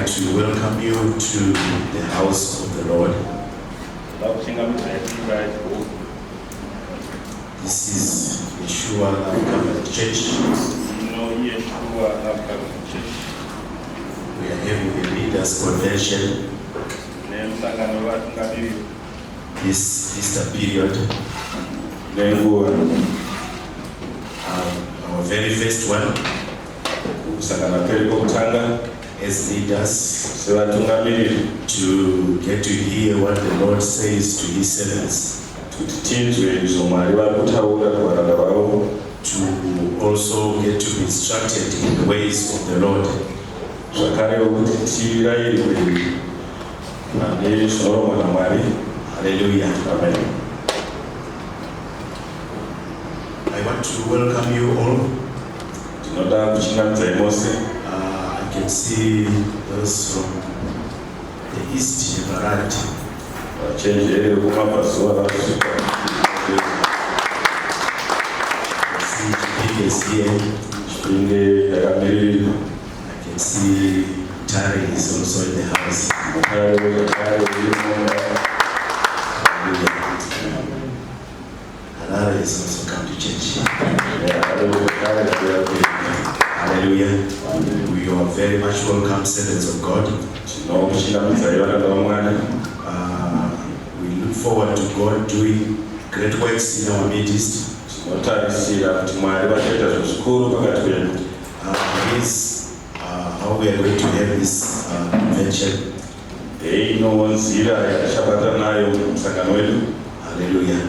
like to welcome you to the house of the Lord. This is Yeshua Love Covenant Church. We are having the Leaders Convention this Easter period. Our very first one as leaders to get to hear what the Lord says to His servants, to also get to be instructed in the ways of the Lord. Hallelujah. Amen. I want to welcome you all. I can see those from the East variety. I see here. I can see Tari is also in the house. Harare is also come to church. Hallelujah. We are very much welcome, servants of God. We look forward to God doing great works in our midst. Is how we are going to have this convention. Hallelujah.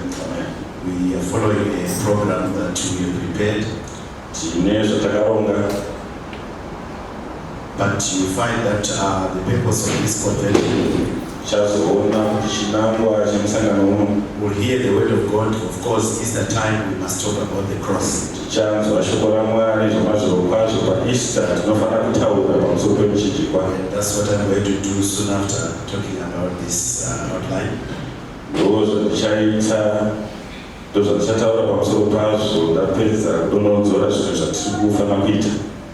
We are following a program that we have prepared. But you find that the purpose of this convention will hear the word of God. Of course, it's the time we must talk about the cross. And that's what I'm going to do soon after talking about this outline.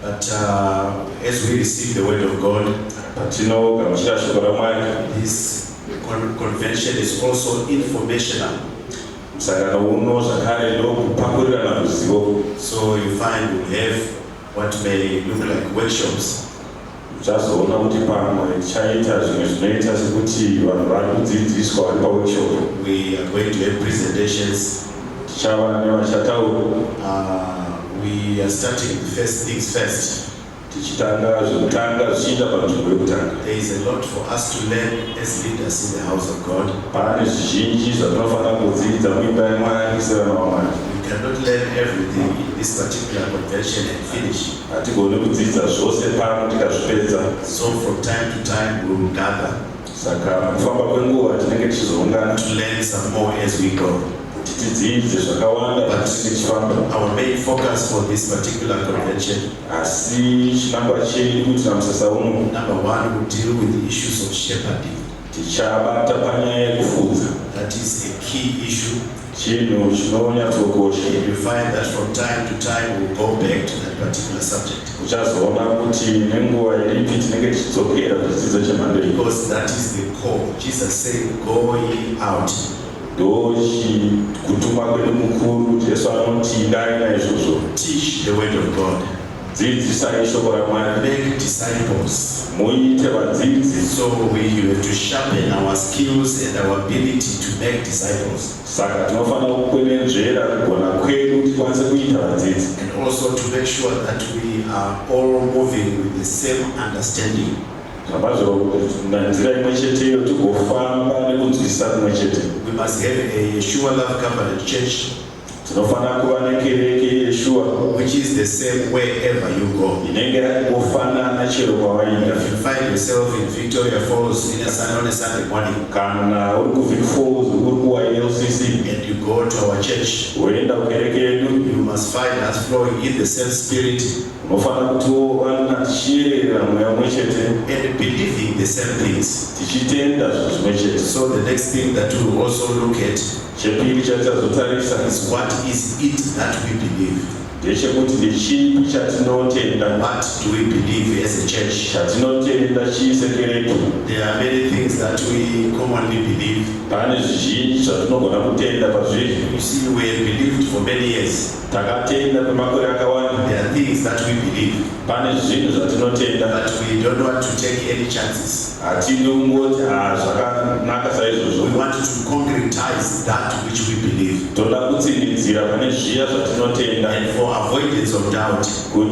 But as we receive the word of God, this convention is also informational. So you find we have what may look like workshops. We are going to have presentations. We are starting the first things first. There is a lot for us to learn as leaders in the house of God. We cannot learn everything in this particular convention and finish. So from time to time we will gather to learn some more as we go. But our main focus for this particular convention, number one, will deal with the issues of shepherding. That is a key issue. And you find that from time to time we'll go back to that particular subject. Because that is the core. Jesus said, "Go ye out." Teach the word of God. Make disciples. So we have to sharpen our skills and our ability to make disciples. And also to make sure that we are all moving with the same understanding. We must have a Yeshua Love Covenant Church, which is the same wherever you go. If you find yourself in Victoria Falls on a Sunday morning, and you go to our church, you must find us flowing in the same spirit and believing the same things. So the next thing that we will also look at is what is it that we believe. What do we believe as a church? There are many things that we commonly believe. You see, we have believed for many years. There are things that we believe, that we don't want to take any chances. We want to concretize that which we believe. And for avoidance of doubt, we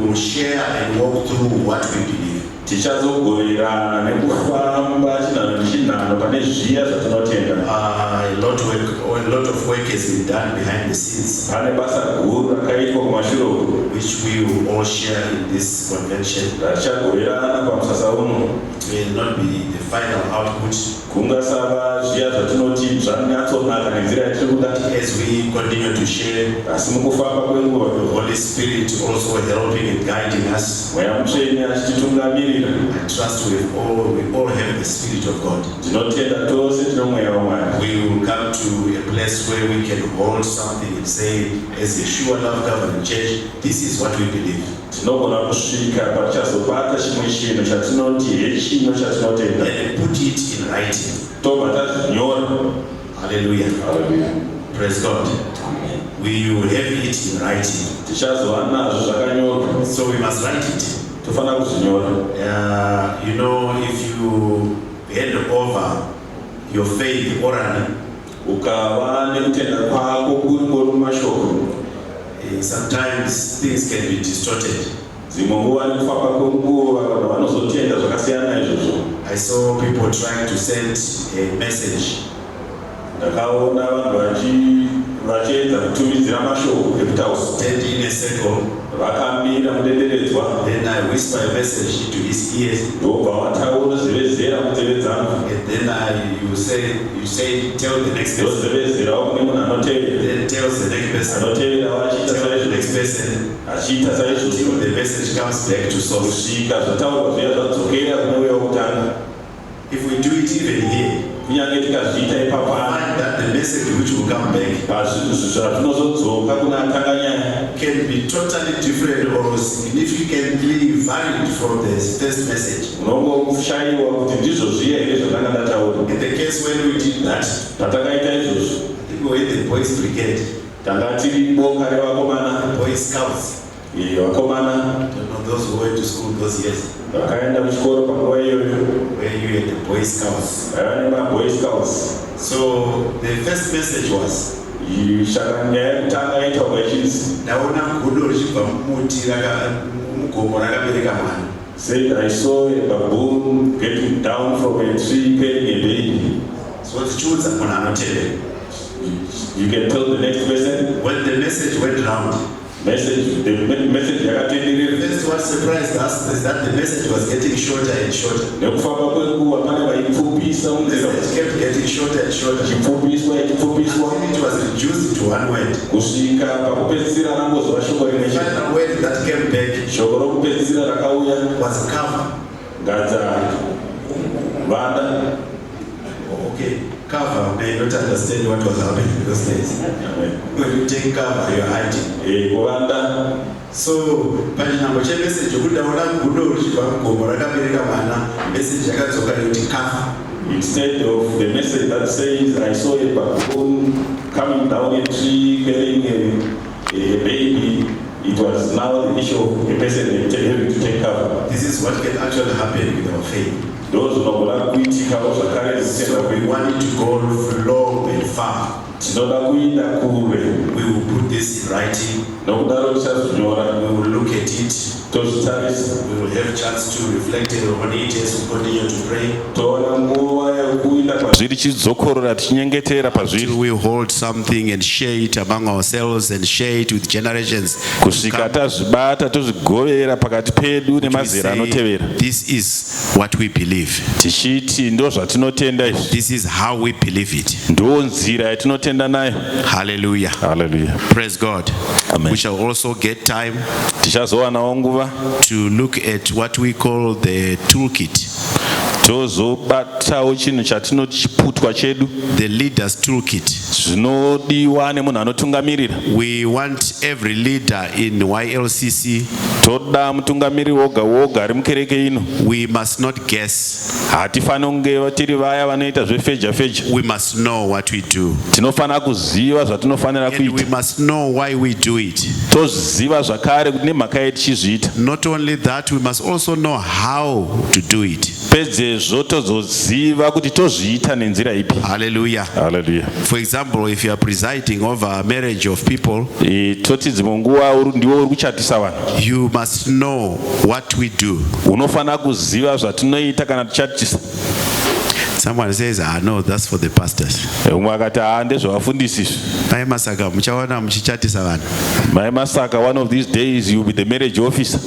will share and walk through what we believe. A lot of work has been done behind the scenes, which we will all share in this convention. It will not be the final output. As we continue to share, the Holy Spirit also helping and guiding us. I trust we all have the Spirit of God. We will come to a place where we can hold something and say, as a Yeshua Love Covenant Church, this is what we believe. And put it in writing. Hallelujah. Hallelujah. Praise God. We will have it in writing. So we must write it. You know, if you hand over your faith orally, sometimes things can be distorted. I saw people trying to send a message. Stand in a circle. Then I whisper a message into his ears. And then you say, tell the next person. Then tells the next person. Tell the next person. Until the message comes back to source. If we do it even here, find that the message which will come back can be totally different or significantly varied from the first message. In the case when we did that, we were in the Boys Brigade, Boy Scouts. Don't know those who went to school those years. Where you at the Boy Scouts. So the first message was, said, I saw a baboon getting down from a tree carrying a baby. So the children are not you can tell the next person. When the message went round, the message first what surprised us is that the message was getting shorter and shorter. The message kept getting shorter and shorter. Until it was reduced to one word. The final word that came back was cover. Okay, cover may not understand what was happening in those days. When you take cover, you are hiding. So, message instead of the message that says, I saw a baboon coming down a tree carrying a baby, it was now the issue of a person having to take cover. This is what can actually happen with our faith. Those who are going to so we want it to go long and far. We will put this in writing. We will look at it. We will have a chance to reflect on it as we continue to pray. We will hold something and share it among ourselves and share it with generations. This is what we believe. This is how we believe it. Hallelujah. Hallelujah. Praise God. Amen. We shall also get time to look at what we call the toolkit. tozobatawo chinhu chatinoti chiputwa chedu, the leader's toolkit. zvinodiwa nemunhu anotungamirira. We want every leader in YLCC. Toda mutungamiri woga woga ari mukereke ino. We must not guess. Hatifani kunge tiri vaya vanoita zvefeja feja. We must know what we do. Tinofana kuziva zvatinofanira And we kuita. must know why we do it. Toziva zvakare kuti nemhaka yetichizviita. Not only that, we must also know how to do it. Pedzezvo tozoziva kuti tozviita nenzira ipi. Hallelujah. Hallelujah. For example, if you are presiding over a marriage of people, Toti dzimwe nguva ndiwo uri kuchatisa vanhu. you must know what we do. Unofana kuziva zvatinoita kana tichatisa. Someone says, no, that's for the pastors. Umwe akati ndezvavafundisi izvi. Mai Masaka, muchaona muchichatisa vanhu. Mai Masaka, one of these days you will be the marriage officer.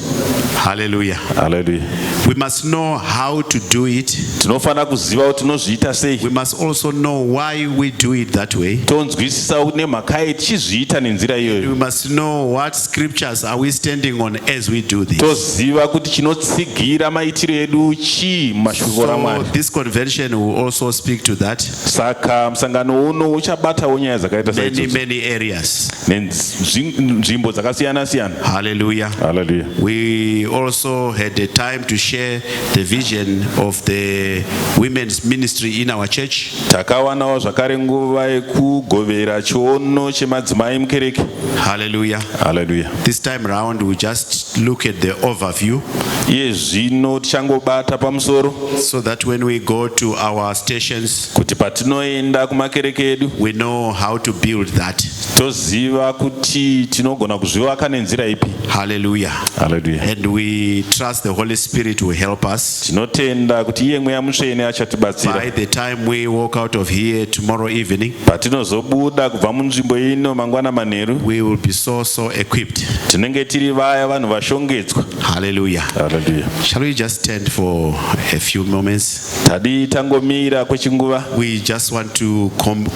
Hallelujah. Hallelujah. We must know how to do it. Tinofana kuziva kuti tinozviita sei. We must also know why we do it that way. Tonzwisisa kuti nemhaka yetichizviita nenzira iyoyo. We must know what scriptures are we standing on as we do this. Toziva kuti chinotsigira maitiro edu chii mumashoko So raMwari. this convention will also speak to that. Saka musangano uno uchabatawo nyaya dzakaita saidzodzo Many areas. nenzvimbo dzakasiyana siyana. Hallelujah. Hallelujah. We also had a time to share the vision of the women's ministry in our church. Takawanawo zvakare nguva yekugovera chiono chemadzimai mukereke. Hallelujah. Hallelujah. This time round we just look at the overview Iye zvino tichangobata pamusoro so that when we go to our stations kuti patinoenda kumakereke edu we know how to build that. toziva kuti tinogona kuzvivaka nenzira ipi. Hallelujah. Hallelujah. And we trust the Holy Spirit will help us. Tinotenda kuti iye mweya mutsvene achatibatsira. By the time we walk out of here tomorrow evening, Patinozobuda kubva munzvimbo ino mangwana manheru we will be so equipped. tinenge tiri vaya vanhu vashongedzwa. Hallelujah. Hallelujah. Shall we just stand for a few moments? Tadi tangomira kwechinguva. We just want to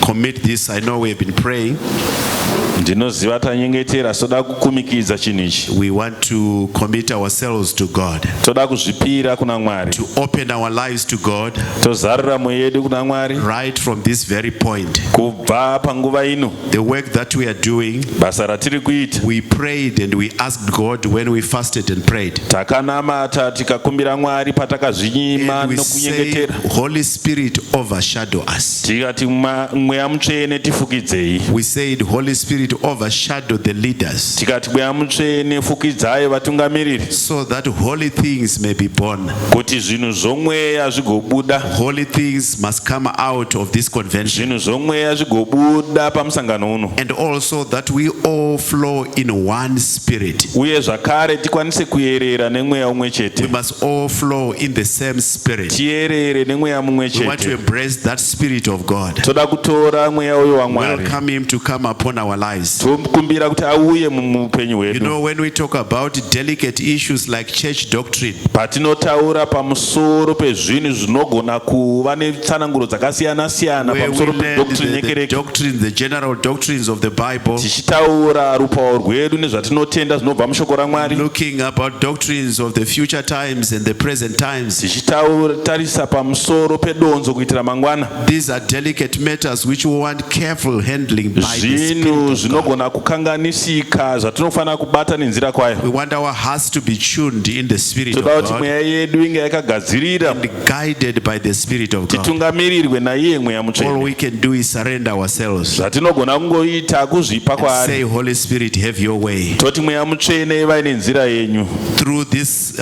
commit this. I know we've been praying. Ndinoziva tanyengetera, soda kukumikidza chinhu ichi. We want to commit ourselves to God, Toda kuzvipira kuna Mwari. to open our lives to God Tozarira mwoyo yedu kuna Mwari right from this very point. kubva panguva ino. The work that we are doing, Basa ratiri kuita. we prayed and we asked God when we fasted and prayed. Takanamata tikakumbira Mwari patakazvinyima And we say, nokunyengetera. Holy Spirit, overshadow us. Tikati mweya mutsvene tifukidzei. We said, Holy Spirit, overshadow the leaders Tikati mweya mutsvene fukidzai vatungamiriri. so that holy things may be born. Kuti zvinhu zvomweya zvigobuda. Holy things must come out of this convention. Zvinhu zvomweya zvigobuda pamusangano uno. And also that we all flow in one spirit. Uye zvakare tikwanise kuyerera nemweya umwe We chete. must all flow in the same spirit. Tiyerere nemweya mumwe We want to chete. embrace that spirit of God. Toda kutora mweya uyo waMwari. Welcome him to come upon our lives. Tomukumbira kuti auye muupenyu You hwedu. know, when we talk about delicate issues like church doctrine, Patinotaura pamusoro pezvinhu zvinogona kuva netsananguro dzakasiyana siyana where we pamusoro learn pedoctrine the yekereke. doctrine, the general doctrines of the Bible, Tichitaura rupawo rwedu nezvatinotenda zvinobva mushoko raMwari. looking about doctrines of the future times and the present times. Tichitarisa pamusoro pedonzo kuitira mangwana. These are delicate matters which we want careful handling by the Spirit Zvinhu of God. zvinogona kukanganisika zvatinofanira kubata nenzira kwayo. We want our hearts to be tuned in the Spirit of Toda kuti God mweya yedu inge yakagadzirira and guided by the Spirit of God. titungamirirwe naiye mweya All mutsvene. we can do is surrender ourselves Zvatinogona kungoita kuzvipa and kwaari. say, Holy Spirit, have your way. Toti mweya mutsvene vai nenzira yenyu. Through this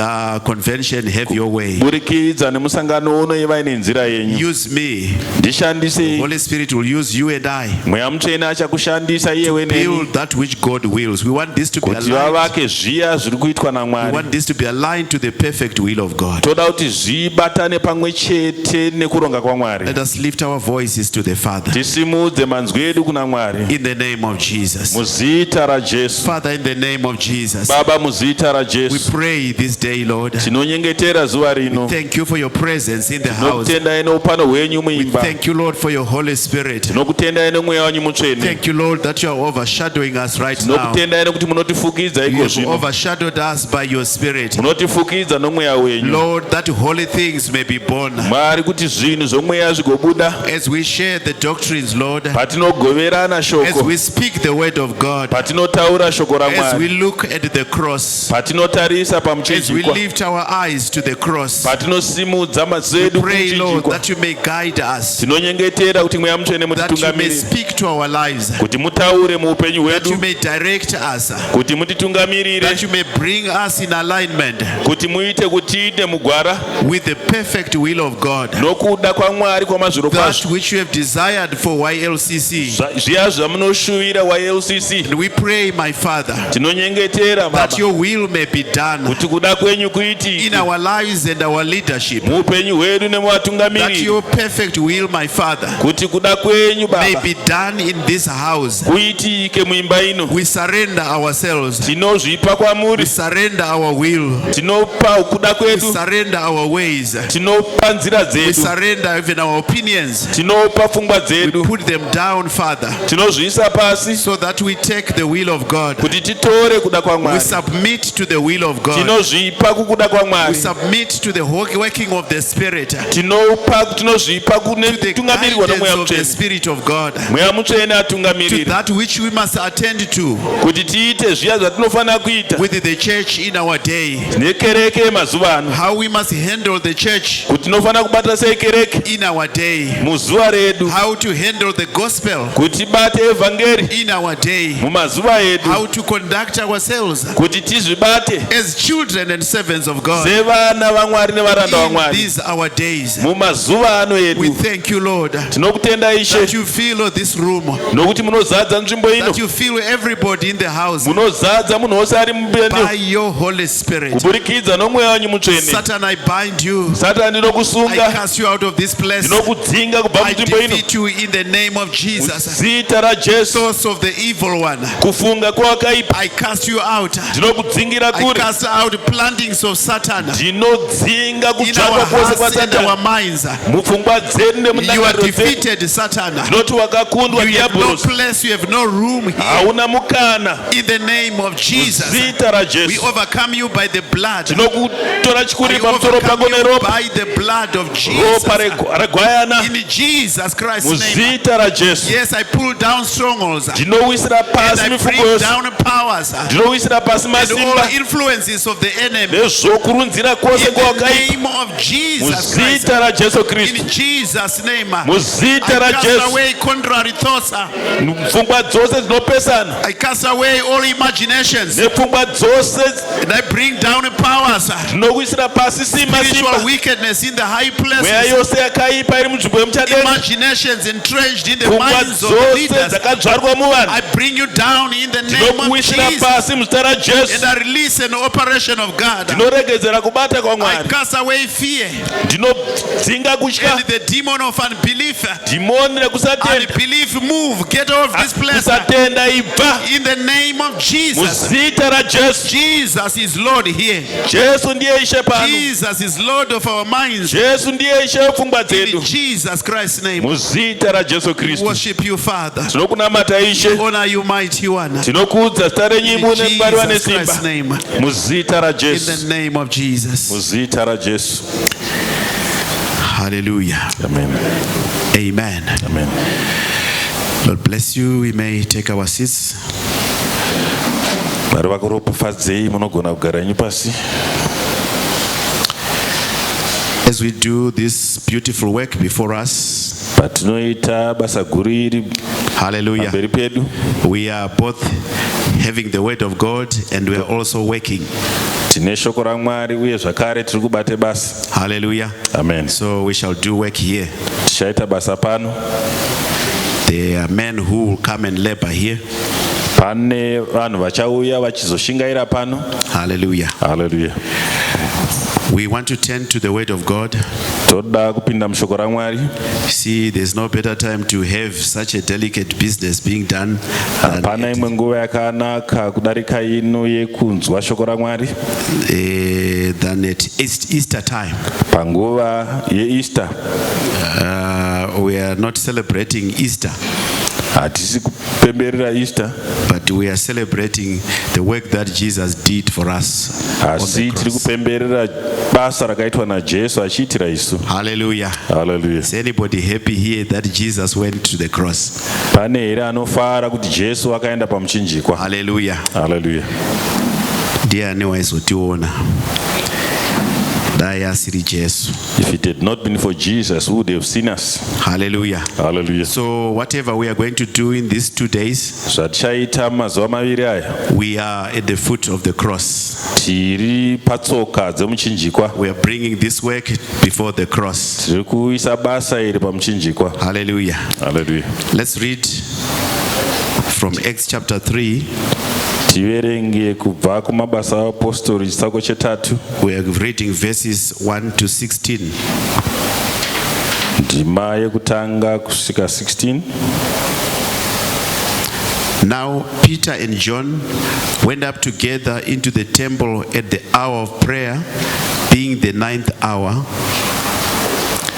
convention, have your way. Burikidza nemusangano uno ivai nenzira yenyu. Use me. Ndishandisei. Holy Spirit will use you and I. Mweya mutsvene achakushandisa iyewe neni Build that which God wills. We want this to be kuti aligned. vavake zviya zviri kuitwa We naMwari. want this to be aligned to the perfect will of God. Toda kuti zvibatane pamwe chete nekuronga kwaMwari. Let us lift our voices to the Father. Tisimudze manzwi edu kuna Mwari. In the name of Jesus. Muzita raJesu. Father, in the name of Jesus. Baba, muzita We raJesu. pray this day, Lord. Tinonyengetera zuva rino. Thank you for your presence in the house. Tinokutendai neupano hwenyu We muimba. thank you, Lord, for your Holy Spirit. Tinokutendai nemweya wenyu mutsvene. Thank you, Lord, that that you are overshadowing us right now. Tinokutendai nekuti munotifukidza You iko have zvino. overshadowed us by your spirit. Munotifukidza nomweya wenyu. Lord, that holy things may be born. Mwari kuti zvinhu zvomweya zvigobuda. As we share the doctrines, Lord, Patinogoverana as shoko. we speak the word of God, Patinotaura shoko as we raMwari. look at the cross, Patinotarisa as we pamuchinjikwa. lift our eyes to the cross, Patinosimudza mazedu pray, Lord, kumuchinjikwa. that you may guide us, Tinonyengetera kuti mweya mutsvene that you may mutitungamirire. speak to our lives, Kuti mutaure muupenyu that you hwedu. may direct us, Kuti mutitungamirire. that you may bring us in alignment Kuti muite kuti tiite mugwara. with the perfect will of God, Nokuda kwaMwari kwamazviro that kwazvo. which you have desired for YLCC. Zviya zvamunoshuvira waLCC. And we pray, my Father, Tinonyengetera that Baba. your will may be done Kuti kuda kwenyu in kuitike. our lives and our leadership, Muupenyu hwedu that nemuvatungamiriri. your perfect will, my Father, Kuti kuda kwenyu may Baba be done in this house. kuitike muimba ino. We surrender ourselves. Tinozvipa We kwamuri. surrender our will. Tinopa kuda We kwedu. surrender our ways. Tinopa nzira We dzedu. surrender even our opinions. Tinopa pfungwa We dzedu. put them down, Father, Tinozviisa pasi so that we take the will of God. kuti titore kuda We kwaMwari. submit to the will of God. Tinozvipa kukuda We kwaMwari. submit to the working of the Spirit, to Tinozvipa kune the kutungamirirwa guidance nomweya of the mutsvene. Spirit of God, Mweya mutsvene to atungamirire that which we must attend to kuti tiite zviya zvatinofanira kuita with the church in our day, nekereke mazuva ano. how we must handle the church Kuti tinofanira kubata sei kereke in our day, muzuva redu. how to handle the gospel Kuti bate evhangeri in our day, mumazuva edu. how to conduct ourselves Kuti tizvibate as children and servants of God sevana vaMwari nevaranda in vaMwari these our days. mumazuva ano We edu. thank you, Lord, Tinokutenda Ishe that you fill this room, nokuti munozadza nzvimbo ino. that you fill everybody in the house Munozadza munhu wose ari by mubeni your Holy Spirit. kuburikidza nomweya wanyu mutsvene. Satan, I bind you. Satani I ndinokusunga. cast you out of this place. Ndinokudzinga kubva I munzvimbo ino defeat you in the name of Jesus. zita raJesu. Source of the evil one, Kufunga kwakaipa I cast you out. ndinokudzingira I kure. cast out plantings of Satan Ndinodzinga in kudzvakwa our kwose hearts and our kwaSatani minds. mupfungwa dzedu You are nemundangariro dzedu. defeated, Satan. Ndinoti wakakundwa You have no diabhorosi. place, you have no room here. Hauna mukana. In the name of Jesus, Zita we raJesu. overcome you by the blood. Tinokutora I chikuri pamusoro overcome pako you neropa. by the blood of Jesus. Ropa regwayana In Jesus Christ's name. muzita raJesu. Yes, I pull down strongholds and Ndinowisira pasi I mifungo bring yose. down powers and Ndinowisira pasi all masimba influences of the enemy. nezvokurunzira kwose In the kwakaipa name of Jesus Christ. muzita raJesu Kristu. In Jesus' name. Muzita I cast raJesu. away contrary thoughts. Pfungwa dzose dzinopesana I cast away all imaginations. nepfungwa dzose And I bring down powers. ndinowisira pasi simba Spiritual simba. wickedness in the high Mweya places. yose yakaipa iri munzvimbo yemuchadenga. Imaginations entrenched in the Pfungwa minds of the dzose leaders. dzakadzvarwa muvanhu I bring you down in the name of ndinokuwisira Jesus. pasi muzita And raJesu. I release an operation of God. Ndinoregedzera kubata I kwaMwari. cast away fear Ndinodzinga kutya. and the demon of unbelief. Dhimoni rekusatenda. Unbelief, move, get off this place. Kusatenda ibva In the name of Jesus. muzita raJesu. Jesus is Lord here. Jesu ndiye Ishe pano. Jesus is Lord of our minds. Jesu ndiye Ishe wepfungwa In dzedu Jesus Christ's name. muzita raJesu Kristu. Worship you, Father. Tinokunamata Ishe. Honor you, mighty one. Tinokudza zita renyu In mungwariwa Jesus nesimba Christ's name. muzita In raJesu. the name of Jesus. Muzita raJesu. Hallelujah. Amen. Amen. Amen. Lord bless you. We may take our seats. Mwari vakuropafadzei, munogona kugara henyu pasi. As we do this beautiful work before us, Patinoita basa guru iri hallelujah, pamberi pedu, we are both having the word of God and we are also working. tine shoko raMwari uye zvakare tiri kubate basa. Hallelujah. Amen. So we shall do work here. Tichaita basa pano. There are men who will come and labor here. Pane vanhu vachauya vachizoshingaira pano. Hallelujah. Hallelujah. We want to turn to the word of God. Toda kupinda mushoko raMwari. See, there's no better time to have such a delicate business being done Hapana imwe nguva yakanaka kudarika ino yekunzwa shoko raMwari than at Easter time. panguva yeEaster. We are not celebrating Easter. Hatisi kupemberera Easter, but we are celebrating the work that Jesus did for us on asi the tiri cross. kupemberera basa rakaitwa naJesu achiitira isu. Hallelujah. Hallelujah. Is anybody happy here that Jesus went to the cross? Pane here anofara kuti Jesu akaenda pamuchinjikwa. Hallelujah. Hallelujah. Ndiani waizotiona dai asiri Jesu? If it had not been for Jesus, who would have seen us? Hallelujah. Hallelujah. So whatever we are going to do in these 2 days, Zvatichaita mazuva maviri aya, we are at the foot of the cross. tiri patsoka dzemuchinjikwa. We are bringing this work before the cross. Tiri kuisa basa iri pamuchinjikwa. Hallelujah. Hallelujah. Let's read from Acts chapter 3. Tiverenge kubva kumabasa apostori chitsauko chetatu. We are reading verses 1 to 16. Ndima yekutanga kusvika 16. Now Peter and John went up together into the temple at the hour of prayer, being the 9th hour.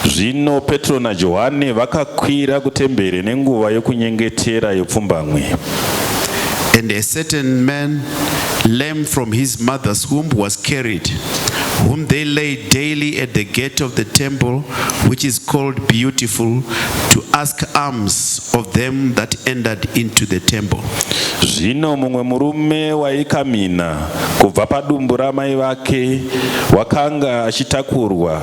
Zvino Petro naJohane vakakwira kutembere nenguva yokunyengetera yepfumbamwe. And a certain man, lame from his mother's womb, was carried, whom they laid daily at the gate of the temple, which is called Beautiful, to ask alms of them that entered into the temple. Zvino mumwe murume waikamina kubva padumbu ramai vake wakanga achitakurwa,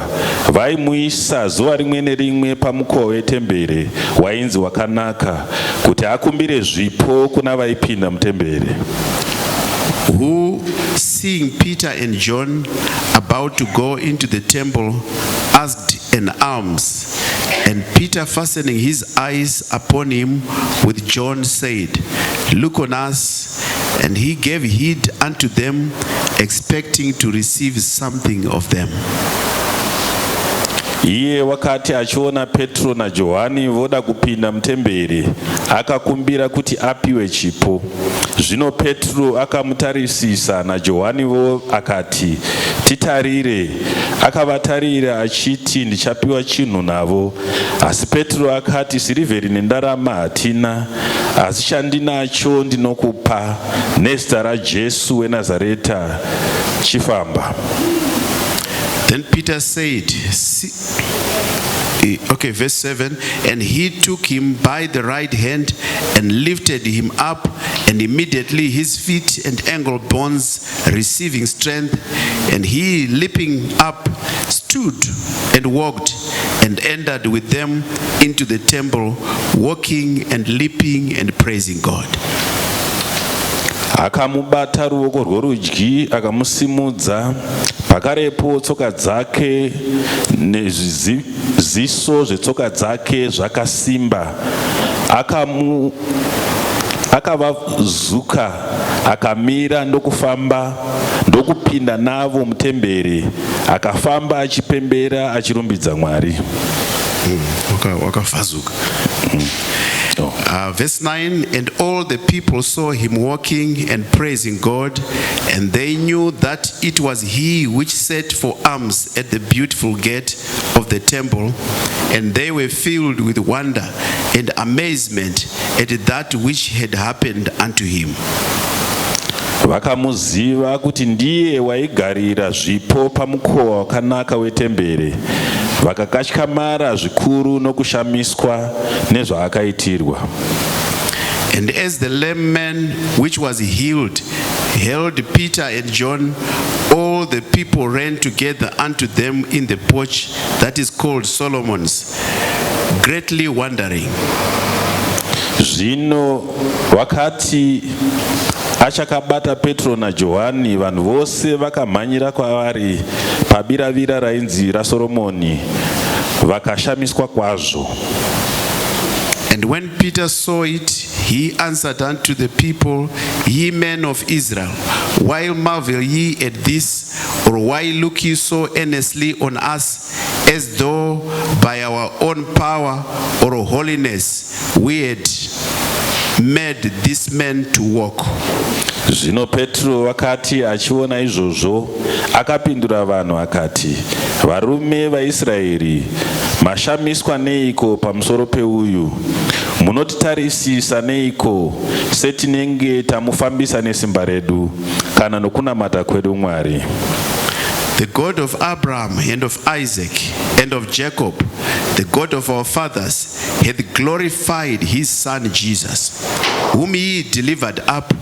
vaimuisa zuva rimwe nerimwe pamukova wetembere wainzi Wakanaka, kuti akumbire zvipo kuna vaipinda mutembere. Who, seeing Peter and John about to go into the temple, asked an alms. And Peter, fastening his eyes upon him with John, said, Look on us. And he gave heed unto them, expecting to receive something of them. Iye wakati achiona Petro naJohani voda kupinda mutembere, akakumbira kuti apiwe chipo. Zvino Petro akamutarisisa naJohani vo akati, titarire. Akavatarira achiti, ndichapiwa chinhu navo. Asi Petro akati, sirivheri nendarama hatina, asi chandinacho ndinokupa. Nezita raJesu weNazareta, chifamba. Then Peter said, verse 7, and he took him by the right hand and lifted him up, and immediately his feet and ankle bones receiving strength, and he leaping up stood and walked and entered with them into the temple, walking and leaping and praising God. Akamubata ruoko rworudyi akamusimudza, pakarepo tsoka dzake nezviziso zvetsoka dzake zvakasimba. Akavazuka akamira ndokufamba ndokupinda navo mutembere, akafamba achipembera achirumbidza Mwari. Wakafazuka. Verse 9, and all the people saw him walking and praising God, and they knew that it was he which sat for alms at the beautiful gate of the temple, and they were filled with wonder and amazement at that which had happened unto him. Vakamuziva kuti ndiye waigarira zvipo pamukova wakanaka wetembere. Vakakatyamara zvikuru nokushamiswa nezvaakaitirwa. And as the lame man which was healed held Peter and John, all the people ran together unto them in the porch that is called Solomon's, greatly wondering. Zvino wakati achakabata Petro naJohani, vanhu vose vakamhanyira kwavari pabiravira rainzi raSoromoni, vakashamiswa kwazvo. And when Peter saw it, he answered unto the people, Ye men of Israel, why marvel ye at this, or why look ye so earnestly on us, as though by our own power or holiness we had made this man to walk? Zvino Petro wakati achiona izvozvo akapindura vanhu akati, varume vaIsraeri, mashamiswa neiko pamusoro peuyu? Munotitarisisa neiko setinenge tamufambisa nesimba redu kana nokunamata kwedu Mwari? The God of Abraham and of Isaac and of Jacob, the God of our fathers, hath glorified his son Jesus, whom he delivered up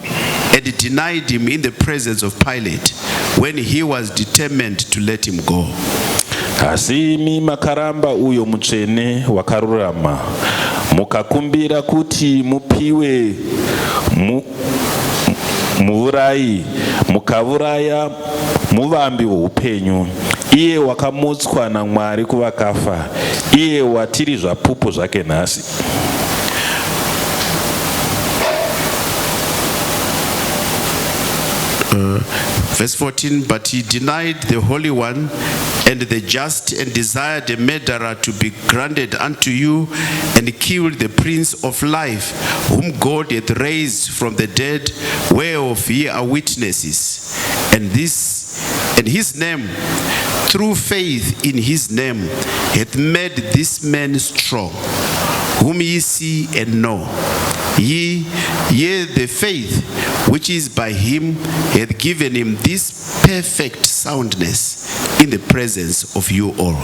and denied him in the presence of Pilate, when he was determined to let him go. Asi imi makaramba uyo mutsvene wakarurama, mukakumbira kuti mupiwe muurayi, mukauraya muvambi woupenyu, iye wakamutswa naMwari kuvakafa, iye watiri zvapupu zvake nhasi. Verse 14, but he denied the Holy One and the just, and desired a murderer to be granted unto you, and killed the Prince of Life, whom God hath raised from the dead, whereof ye are witnesses. And his name, through faith in his name, hath made this man strong, whom ye see and know. Ye the faith which is by him hath given him this perfect soundness in the presence of you all.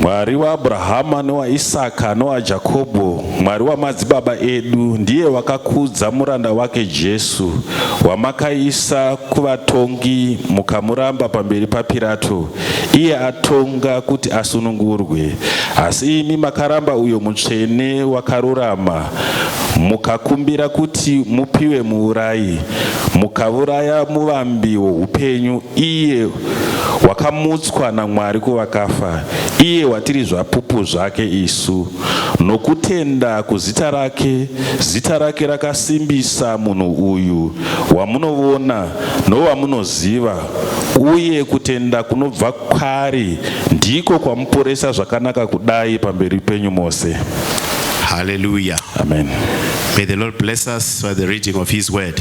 Mwari wa Abrahama nowa Isaka nowa Jakobo, Mwari wa madzibaba edu, ndiye wakakudza muranda wake Jesu, wamakaisa kuvatongi mukamuramba pamberi paPirato, iye atonga kuti asunungurwe. Asi imi makaramba uyo mutsvene wakarurama, mukakumbira kuti mupiwe muurayi, mukauraya muvambi woupenyu, iye wakamutswa naMwari kuvakafa, iye watiri zvapupu zvake isu. Nokutenda kuzita rake, zita rake rakasimbisa munhu uyu wamunoona nowamunoziva, uye kutenda kunobva kwari ndiko kwamuporesa zvakanaka kudai pamberi penyu mose. Hallelujah. Amen. May the Lord bless us for the reading of his word.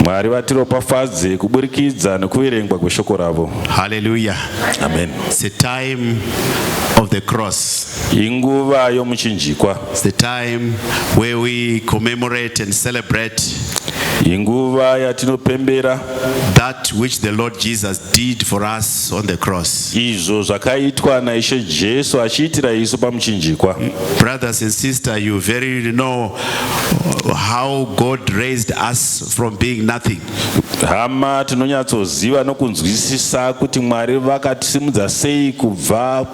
Mwari vatiropafadze kuburikidza nekuverengwa kweshoko ravo. Hallelujah. Amen. It's the time of the cross. Inguva yomuchinjikwa. It's the time where we commemorate and celebrate inguva yatinopembera that which the Lord Jesus did for us on the cross. izvo zvakaitwa naIshe Jesu achiitira isu pamuchinjikwa. Brothers and sisters, you very know how God raised us from being nothing. Hama tinonyatsoziva nokunzwisisa kuti Mwari vakatisimudza sei kubva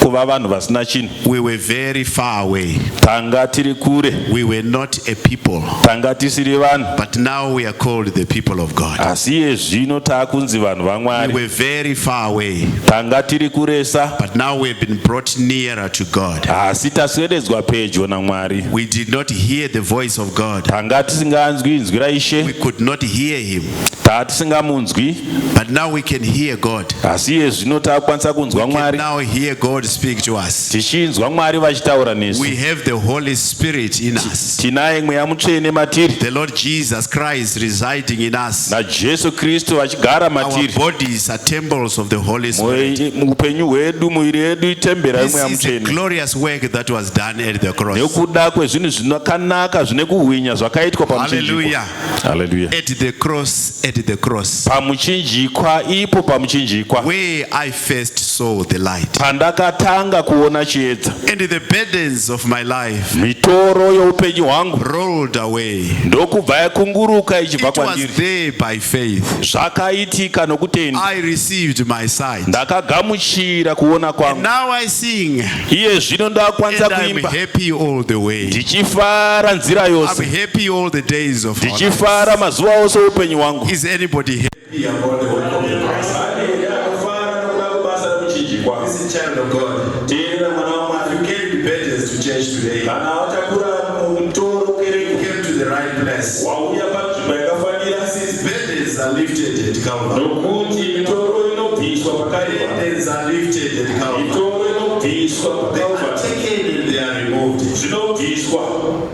kuva vanhu vasina chinhu. We were very far away. Tanga tiri kure. We were not a people. Tanga tisiri vanhu. But now we are called the people of God. Asi iye zvino taakunzi vanhu vaMwari. We were very far away. Tanga tiri kuresa. But now we have been brought nearer to God. Asi taswededzwa pedyo naMwari. We did not hear the voice of God. Tanga tisinganzwi inzwi raIshe. We could not hear him. Tatisingamunzwi. But now we can hear God. Asi iye zvino taakwanisa kunzwa Mwari. We can now hear God speak to us. Tichinzwa Mwari vachitaura nesu. We have the Holy Spirit in us. Tinaye Mweya Mutsvene matiri. The Lord Jesus Christ residing in us. Na Jesu Kristu achigara matiri. Our bodies are temples of the Holy Spirit. Muupenyu hwedu, mwiri yedu itembera yeMweya This is a Mutsvene. glorious work that was done at the cross. Nekuda kwezvinhu zvinakanaka zvine kuhwinya zvakaitwa pamuchinjikwa. Hallelujah. At the cross, at the cross. Pamuchinjikwa, ipo pamuchinjikwa. Where I first saw the light. Pandakatanga kuona chiedza. And the burdens of my life mitoro youpenyu hwangu rolled away. ndokubva yakunguruka ichibva It was kwandiri. there by faith. Zvakaitika nokutenda. I received my sight. Ndakagamuchira kuona And kwangu. now I sing. Iye zvino ndakwanisa And I'm kuimba. happy all the way. Ndichifara nzira I'm yose. happy all the days of my life. Ndichifara mazuva ose oupenyu hwangu. Is anybody happy about the work of the cross? This is child of God. You came to burdens to church today. You came to the right place. His burdens are lifted at Calvary. Burdens are lifted at Calvary. They are taken and they are removed. zvinobviswa.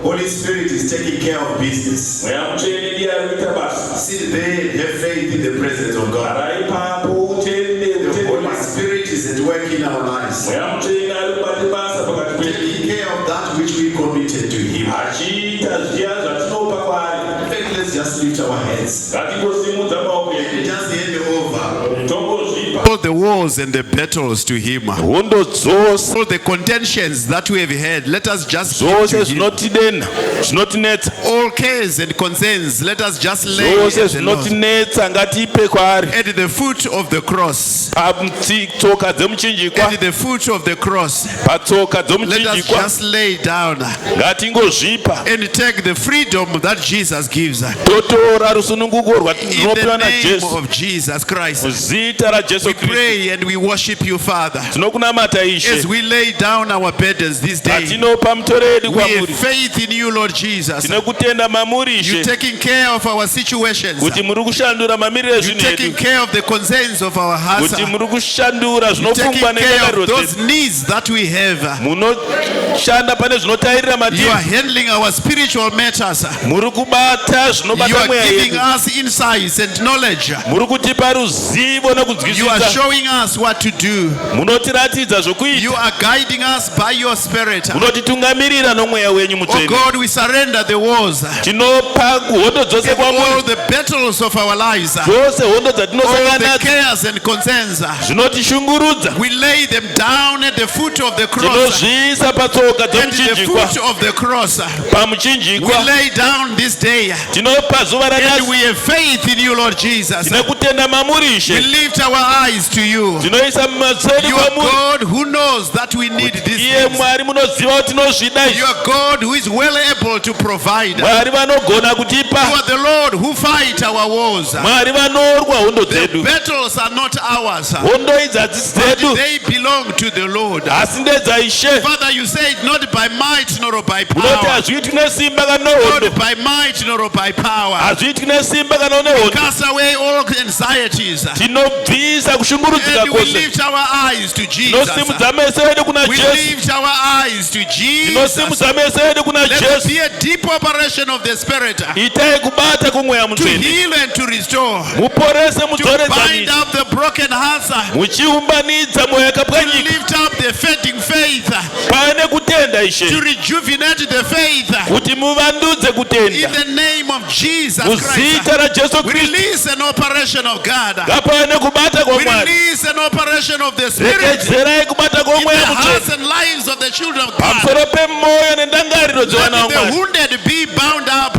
Holy Spirit is taking care of business. Mweya Mutsvene ndiye ari kuita basa. Sit there and have faith in the presence of God. Gara ipapo utende The Holy basa. Spirit is at work in our lives, Mweya Mutsvene ari kubata basa pakati pedu. taking care of that which we committed to Him. Achiita zviya zvatinopa kwaari. In fact, let's just lift our heads Ngatingosimudza maoko and edu. just hand over Tongozvipa. All the wars and the battles to him. hondo dzose All the contentions that we have had, let us just give zvose to him. zvinotidena zvinotinetsa All cares and concerns, let us just lay zvose at the Lord. zvinotinetsa ngatipe kwaari. At the foot of the cross. Patsoka dzemuchinjikwa. At the foot of the cross. Patsoka Let us dzemuchinjikwa. just lay down Ngatingozvipa. and take the freedom that Jesus gives. Totora rusununguko In the rwatinopiwa name naJesu. of Jesus Christ. Muzita raJesu We Kristu. pray and we worship you, Father. Tinokunamata As Ishe. we lay down our burdens this day, Patinopa mutoro yedu we have kwamuri. faith in you, Lord Jesus. Tinokutenda mamuri You're Ishe. taking care of our situations. Kuti muri kushandura mamiriro You're ezvinhu taking edu. care of the concerns of our hearts. Kuti muri kushandura You're taking zvinofungwa care nendangariro of those dzedu. needs that we have. Munoshanda pane zvinotairira You are mativi. handling our spiritual matters. Muri kubata You zvinobata are mweya giving yedu. us insights and knowledge. Muri kutipa ruzivo You are nokunzwisisa. showing us what to do. Munotiratidza You zvokuita. are guiding us by your spirit. Munotitungamirira nomweya wenyu Oh mutsvene. God, we surrender the wars. Tinopa hondo dzose All kwamuri. the battles of our lives. Dzose hondo All dzatinosangana the nadzo cares and concerns. zvinotishungurudza. We lay them down at the foot of the cross. Tinozviisa patsoka At the dzemuchinjikwa. foot of the cross. We Pamuchinjikwa. lay down this day. Tinopa zuva And ranhasi. we have faith in you, Lord Jesus. Tinokutenda mamuri We Ishe. lift our eyes to you. Tinoisa mazedu You are kwamuri. God who knows that we need these Iye things. Mwari munoziva kuti tinozvida You izvi. are God who is well able to provide. You Mwari vanogona kutipa. are the Lord who fight our wars. Mwari vanorwa hondo The dzedu. battles are not ours, Hondo idzi hadzisi but dzedu they belong to the Lord. asi ndedzaishe. Father, you said not by might nor by Unoti power, hazviitwi nesimba kana nehondo. not by might nor by power. Hazviitwi nesimba kana nehondo. Cast away all anxieties. Tinobvisa kushungurudzika And we kwose. lift our eyes to Jesus. Tinosimudza meso edu kuna We Jesu. lift our eyes to Jesus. Tinosimudza meso edu kuna Let there Jesu. be a deep operation of the Spirit to Itai kubata kumweya mutsvene. heal and to restore, Muporese to bind mudzoredzanisa. up the broken hearts, Muchiumbanidza mweya to yakapwanyika. lift up the fading faith, Pane kutenda to Ishe. rejuvenate the faith. Kuti muvandudze In kutenda. the name of Jesus Christ, Muzita raJesu we Kristu. release an operation of God. Ngapane kubata We kwamwari. release an operation of the Spirit Rekedzerai kubata in the kwomweya hearts mutsvene. and lives of the children of God. Pamusoro pemwoyo nendangariro dzevana Let the vaMwari. wounded be bound up.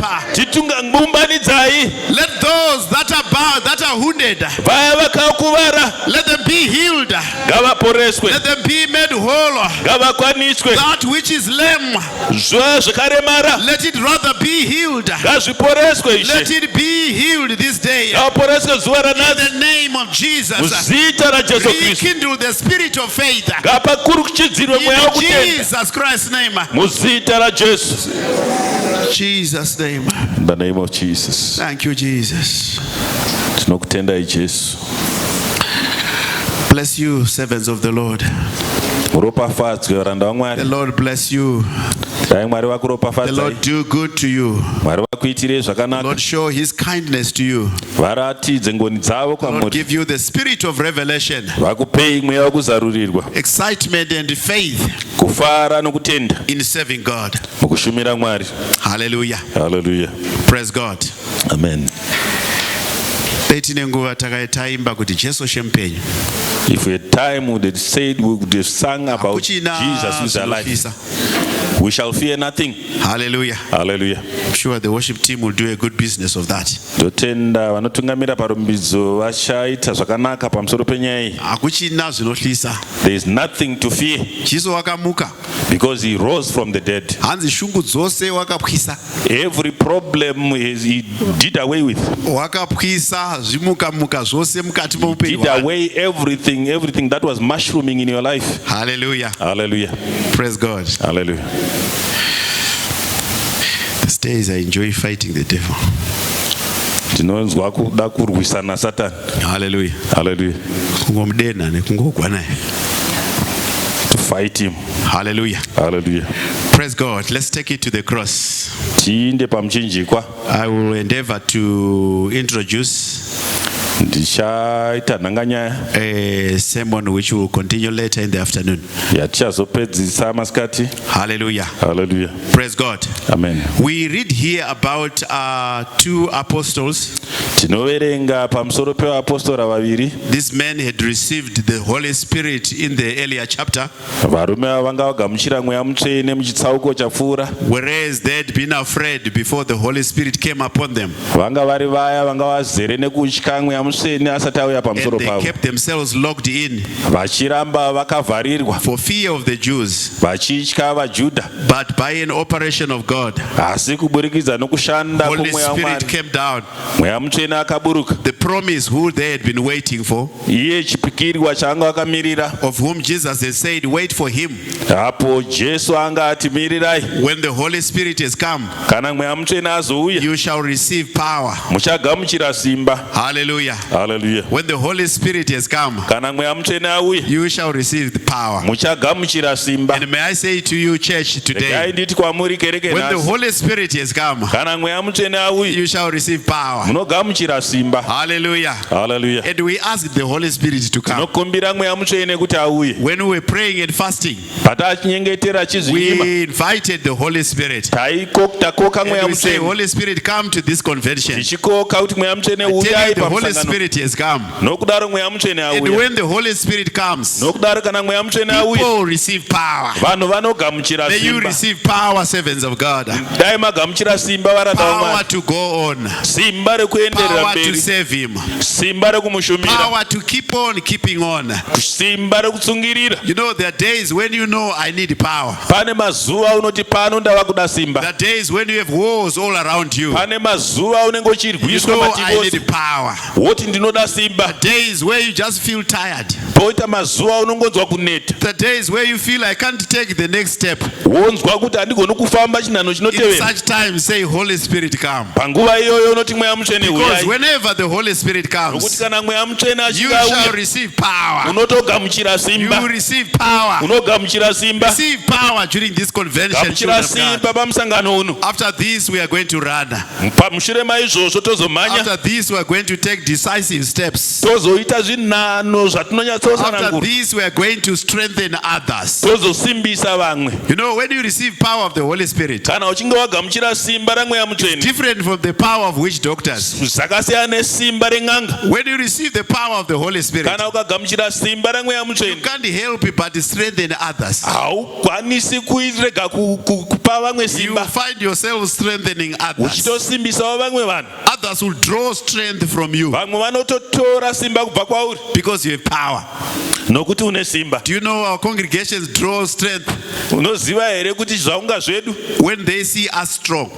Mumbanidzai. Let those that are bound, that are wounded, Vaya vakakuvara. let them be healed. Ngavaporeswe. Let them be made whole. Ngavakwaniswe. That which is lame, Zvakaremara. let it rather be healed. Ngazviporeswe Let Ishe. it be healed this day. In Ngavaporeswe zuva ranhasi. the name of Jesus. Muzita raJesu Kristu. Rekindle the spirit of faith. Ngapakuruchidzirwe mweya In wokutenda. Jesus Christ's name. Muzita raJesu. Jesus' name. In the name of Jesus. Thank you, Jesus. Tinokutendai Jesu. Bless you, servants of the Lord. Muropafadzwe varanda The vaMwari. Lord bless you. Dai Mwari The vakuropafadzai. Lord do good to you. Mwari vakuitirei The zvakanaka. Lord show his kindness to you. Varatidze ngoni dzavo The Lord kwamuri. give you the spirit of revelation, Vakupei mweya wekuzarurirwa. excitement and faith Kufara nokutenda in serving God. mukushumira Mwari. Hallelujah. Hallelujah. Praise God. Amen. Petine nguva taimba kuti Jesu shempenyu. If we had time, we would have said, we would have sung about Hakuchina Jesus who is alive. zvinofisa. We shall fear nothing. Hallelujah. Hallelujah. I'm sure the worship team will do a good business of that. Totenda vanotungamira parumbidzo vachaita zvakanaka pamusoro penyaya iyi. Hakuchina zvinohlisa. There is nothing to fear Jesu wakamuka. because he rose from the dead. Hanzi shungu dzose wakapwisa. Every problem he did away with. Wakapwisa zvimuka-muka zvose mukati He meupenyu did hwako. away everything that was mushrooming in your life. Hallelujah. Hallelujah. Praise God. Hallelujah. These days I enjoy fighting the devil. Tinonzwa kuda kurwisana Satan. Hallelujah. Hallelujah. Kungomudena nekungogwa naye. To fight him. Hallelujah. Hallelujah. Praise God. Let's take it to the cross. Tiinde pamuchinjikwa. I will endeavor to introduce Ndichaita nhanganyaya a sermon which will continue later in the afternoon. yatichazopedzisa masikati. Hallelujah. Hallelujah. Praise God. Amen. We read here about two apostles. Tinoverenga pamusoro pevapostora vaviri. These men had received the Holy Spirit in the earlier chapter, Varume ava vanga vagamuchira mweya mutsvene muchitsauko chapfuura. whereas they had been afraid before the Holy Spirit came upon them. Vanga vari vaya vanga vazere nekutya mweya mutsvene asati auya And pamusoro they pavo. kept themselves locked in Vachiramba vakavharirwa. for fear of the Jews. Vachitya vaJudha. But by an operation of God, Asi kuburikidza nokushanda Holy kwomweya Spirit waMwari. came down. Mweya mutsvene akaburuka. The promise who they had been waiting for, Iye chipikirwa chaanga vakamirira. of whom Jesus had said, wait for him. Apo Jesu anga ati mirirai. When the Holy Spirit has come, Kana mweya mutsvene azouya. you shall receive power. Muchagamuchira simba. Hallelujah. Hallelujah. When the Holy Spirit has come, Kana mweya mutsvene auya. you shall receive the power. Muchagamuchira simba. And may I say to you, church, today, Regai nditi kwamuri kereke when the nhasi. Holy Spirit has come, Kana mweya mutsvene auya. you shall receive power. Munogamuchira simba. Hallelujah. Hallelujah. And we ask the Holy Spirit to come. Tinokumbira mweya mutsvene kuti auye. When we were praying and fasting, Patachinyengetera chizvinyima. we invited the Holy Spirit. Takoka mweya And we say, mutsvene. Holy Spirit, come to this convention. Tichikoka kuti mweya mutsvene Tell uyai you the Holy pamusangano. Spirit has come. Nokudaro mweya mutsvene And auya. when the Holy Spirit comes, Nokudaro kana mweya mutsvene auya. people receive power. Vanhu vanogamuchira May you simba. receive power, servants of God. Dai magamuchira simba varanda Power vaMwari. to go on. Simba rekuenderera Power to mberi. save him. Simba rekumushumira. Power to keep on keeping on. Simba rekutsungirira. You know, there are days when you know I need power. Pane mazuva unoti pano ndava kuda simba. There are days when you have wars all around you. Pane mazuva unenge You uchirwiswa know mativi I ose. need power. Woti ndinoda simba. Days where you just feel tired. Poita mazuva unongonzwa kuneta. The days where you feel I can't take the next step. Wonzwa kuti handigoni kufamba chinhanho In chinotevera. such times, say, Holy Spirit, come. Panguva iyoyo unoti mweya mutsvene Because uyai. whenever the Holy Spirit Nokuti comes, kana mweya mutsvene you achinga shall auya. receive power. Unotogamuchira You simba. receive power. Unogamuchira simba. Receive power during this convention. Gamuchira children of simba God. pamusangano uno. After this, we are going to run. Pamushure maizvozvo tozomhanya. After this, we are going to take decisive steps. Tozoita zvinhanho After zvatinonyatsosanangura. this, we are going to strengthen others. Tozosimbisa vamwe. You know, when you receive power of the Holy Spirit, Kana uchinge wagamuchira simba ramweya mutsvene. different from the power of witch doctors. Zvakasiyana nesimba ren'anga. When you receive the power of the Holy Spirit, Kana ukagamuchira simba ramweya you mutsvene. can't help but strengthen others. Haukwanisi kurega kupa vamwe You simba. find yourself strengthening others. Uchitosimbisawo vamwe vanhu. Others will draw strength from you Vamwe vanototora simba kubva kwauri. because you have power. Nokuti une simba. Do you know our congregations draw strength Unoziva here kuti zvaunga zvedu when they see us strong?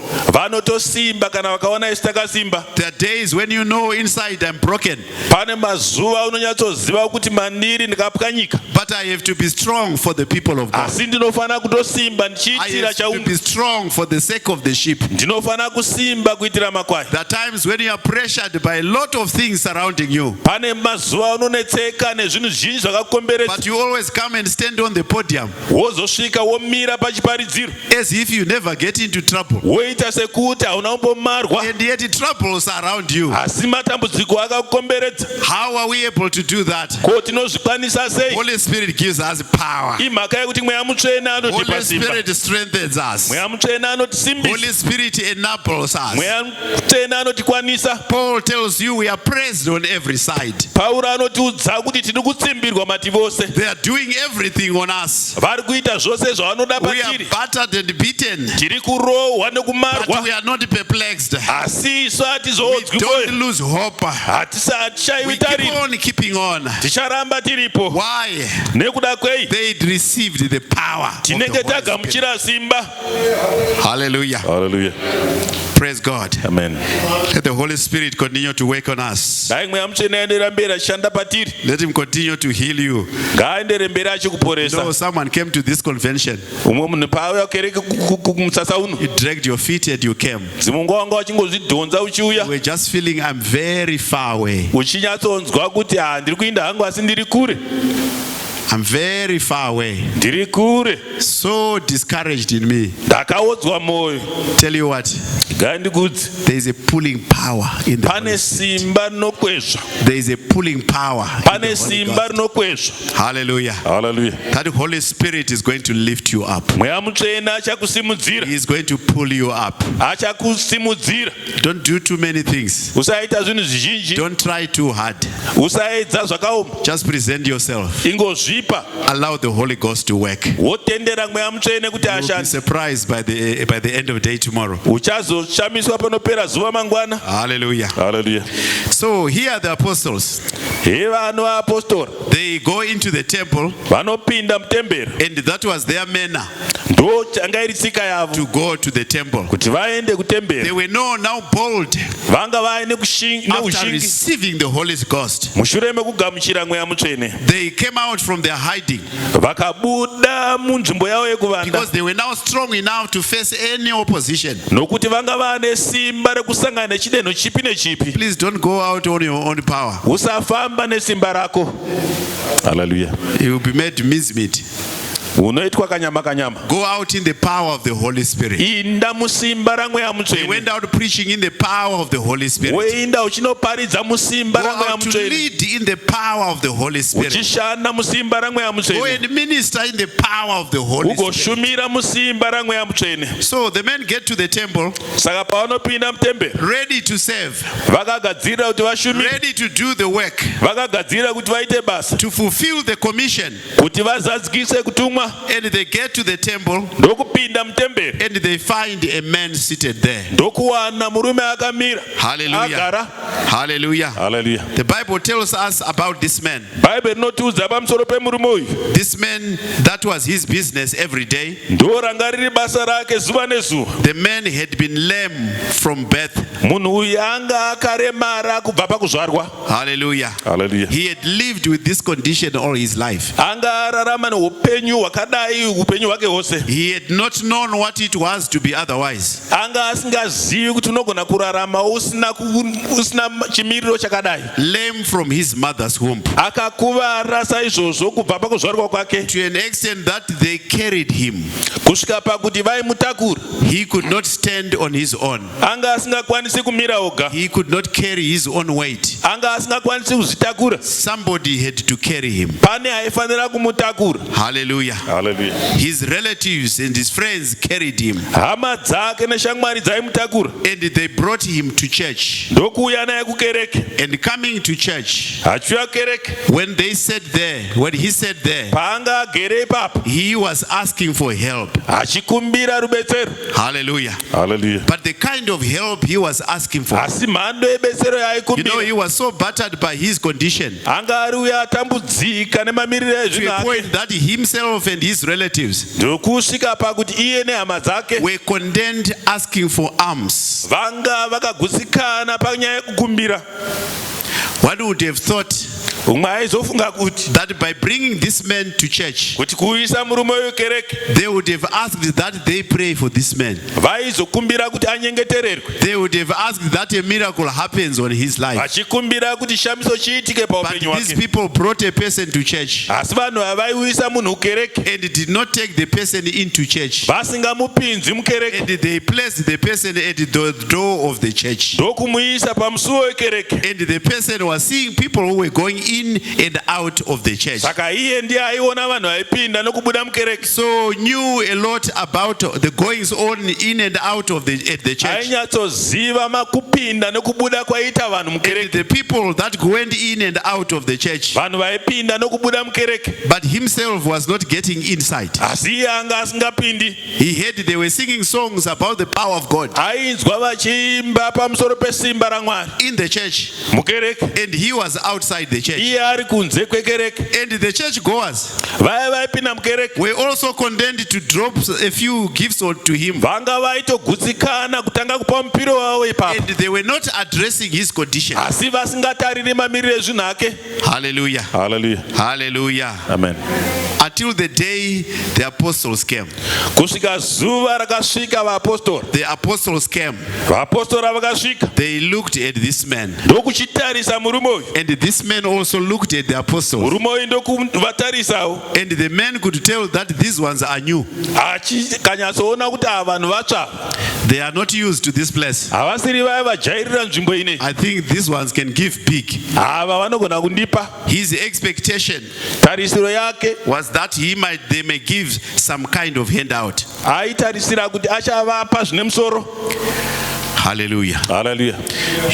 vanotosimba kana vakaona isi takasimba. There are days when you know inside I'm broken, Pane mazuva unonyatsoziva kuti mandiri ndikapwanyika. but I have to be strong for the people of God. Asi ndinofanira kutosimba I ndichiitira have to chaunga. be strong for the sake of the sheep. Ndinofanira kusimba kuitira makwai. There are times when you are pressured by a lot of things surrounding you, Pane mazuva unonetseka nezvinhu zvinji zvakakukomberedza. but you always come and stand on the podium Wozosvika womira pachiparidziro. as if you never get into trouble. Woita sekuti hauna kumbomarwa. And yet troubles are around you. Asi matambudziko akakukomberedza. How are we able to do that? Ko tinozvikwanisa sei? Holy Spirit gives us power. Imhaka yekuti mweya mutsvene Holy anotipa simba. Spirit strengthens us. Mweya mutsvene anotisimbisa. Holy Spirit enables us. Mweya mutsvene anotikwanisa. Paul tells you we are praised on every side. Pauro anotiudza kuti tiri kutsimbirwa mativi ose. They are doing everything on us. Vari kuita zvose zvavanoda We are patiri. battered and beaten, Tiri kurohwa but nekumarwa. we are not perplexed. Asi isu We hatizodzwi don't moyo. lose hope. Hatishaiwi We keep tariro. on keeping on. Ticharamba tiripo. Why? Nekuda kwei They received the power of the tinenge Holy Spirit. tagamuchira simba. Hallelujah. Hallelujah. Praise God. Amen. Let the Holy Spirit continue to work on us. Dai mweya mutsvene aenderera mberi achishanda patiri. Let him continue to heal you. Ngaaendere mberi No, achikuporesa. someone came to this convention. Umwe munhu paauya kereke kumusasa uno. You dragged your feet and you came. Dzimwe nguva wanga wachingozvidhonza You uchiuya. were just feeling I'm very far away. Uchinyatsonzwa kuti ndiri kuinda hangu asi ndiri kure. I'm very far away. ndiri kure, So discouraged in me. ndakaodzwa moyo. Tell you what, Ngandikudzi, there is a pulling power in the Holy pane Spirit. simba rinokwezva, There is a pulling power in pane the Holy simba Ghost. rinokwezva. Hallelujah. Hallelujah. That Holy Spirit is going to lift you up. Mweya mutsvene achakusimudzira, He is going to pull you up. achakusimudzira. Don't do too many things. Usaita zvinhu zvizhinji, Don't try too hard. usaedza zvakaoma, Just present yourself. ingozvipa, Allow the Holy Ghost to work. wotendera mweya mutsvene kuti You'll be ashande. surprised by the end of the day tomorrow. Uchazoshamiswa panopera zuva mangwana. Hallelujah. Hallelujah. So here are the apostles. Vano vaapostoro They go into the temple, vanopinda mutemberi, and that was their manner ndo changa iri tsika yavo to go to the temple. kuti vaende They kutemberi. were now bold Vanga vaine after neushingi receiving the Holy Ghost. mushure mekugamuchira mweya mutsvene. They came out from their hiding Vakabuda munzvimbo yavo yekuvanda, because they were now strong enough to face any opposition. nokuti vanga vane simba rekusangana nechidenho chipi nechipi. Please don't go out on your own power. Usafamba nesimba rako. Hallelujah. You will be made mincemeat. Unoitwa kanyama kanyama. Go out in the power of the Holy Spirit. Inda musimba ramweya They mutsvene. went out preaching in the power of the Holy Spirit. Weenda uchinoparidza musimba Go ramweya out to mutsvene. lead in the power of the Holy Spirit. Uchishanda musimba ramweya Go mutsvene. and minister in the power of the Holy Spirit. Ugoshumira musimba ramweya mutsvene. So the men get to the temple Saka pavanopinda mutemberi, ready to serve, vakagadzirira kuti vashumire, ready to do the work, vakagadzirira kuti vaite basa, to fulfill the commission. kuti vazadzikise kutumwa. And they get to the temple Ndokupinda mutemberi, and they find a man seated there. ndokuwana murume akamira Hallelujah. agara. Hallelujah. Hallelujah. The Bible tells us about this man. Bhaibheri rinotiudza pamusoro pemurume uyu. This man, that was his business every day. Ndo ranga riri basa rake zuva nezuva. The man had been lame from birth. Munhu uyu anga akaremara kubva pakuzvarwa. Hallelujah. Hallelujah. He had lived with this condition all his life. Anga ararama neupenyu hwakadai upenyu hwake hwose. He had not known what it was to be otherwise. Anga asingazivi kuti unogona kurarama usina chimiriro chakadai. Lame from his mother's womb. Akakuvara saizvozvo kubva pakuzvarwa kwake, To an extent that they carried him. kusvika pakuti vaimutakura. He could not stand on his own. Anga asingakwanisi kumira oga, He could not carry his own weight. anga asingakwanisi kuzvitakura. Somebody had to carry him. Pane aifanira kumutakura. Hallelujah. Hallelujah. His relatives and his friends carried him, Hama dzake neshamwari dzaimutakura, and they brought him to church. ndokuuya naye kukereke. And coming to church, Achiuya kereke, when he sat there, paanga agere ipapo, he was asking for help. achikumbira rubetsero. Hallelujah. Hallelujah. But the kind of help he was asking for, Asi mhando yebetsero yaaikumbira, he was so battered by his condition anga ari uya atambudzika nemamiriro to a ezvinhu ake, point that himself and his relatives ndokusvika pakuti iye nehama dzake were condemned asking for alms. vanga vakagutsikana panyaya yekukumbira. One would have thought Umwe aizofunga kuti that by bringing this man to church, kuti kuuyisa murume uyu kereke, they would have asked that they pray for this man. vaizokumbira kuti anyengetererwe, They would have asked that a miracle happens on his life. vachikumbira kuti shamiso chiitike But paupenyu these hwake. people brought a person to church Asi vanhu ava vaiuyisa munhu kereke and did not take the person into church. vasingamupinzi mukereke, And they placed the person at the door of the church. ndokumuisa pamusuwo wekereke. And the person was seeing people who were going in and out of the church. Saka iye ndiye aiona vanhu vaipinda nokubuda mukereke, So knew a lot about the goings on in and out of the church. ainyatsoziva makupinda nokubuda kwaiita vanhu And mukereke, the people that went in and out of the church. vanhu vaipinda nokubuda mukereke. But himself was not getting inside. Asi iye anga asingapindi. He heard they were singing songs about the power of God Ainzwa vachiimba pamusoro pesimba raMwari in the church, mukereke, and he was outside the church. iye ari kunze kwekereke. And the church goers Vaya vaipinda mukereke were also condemned to drop a few gifts to him. vanga vaitogutsikana kutanga kupa mupiro wavo ipapo, And they were not addressing his condition. asi vasingatariri mamiriro ezvinhu ake. Hallelujah. Hallelujah. Hallelujah. Amen. until the day the apostles came. kusvika zuva rakasvika vaapostoro. The apostles came. Vaapostoro vakasvika They looked at this man. ndokuchitarisa murume uyu. And this man also looked at the apostles. Murume uyu ndokuvatarisawo And the man could tell that these ones are new. akanyatsoona kuti ava vanhu vatsva, They are not used to this place. havasiri vaya vajairira nzvimbo inei. I think these ones can give big. Ava vanogona kundipa. His expectation Tarisiro yake was that they may give some kind of handout. aitarisira kuti achavapa zvine musoro. Hallelujah. Hallelujah.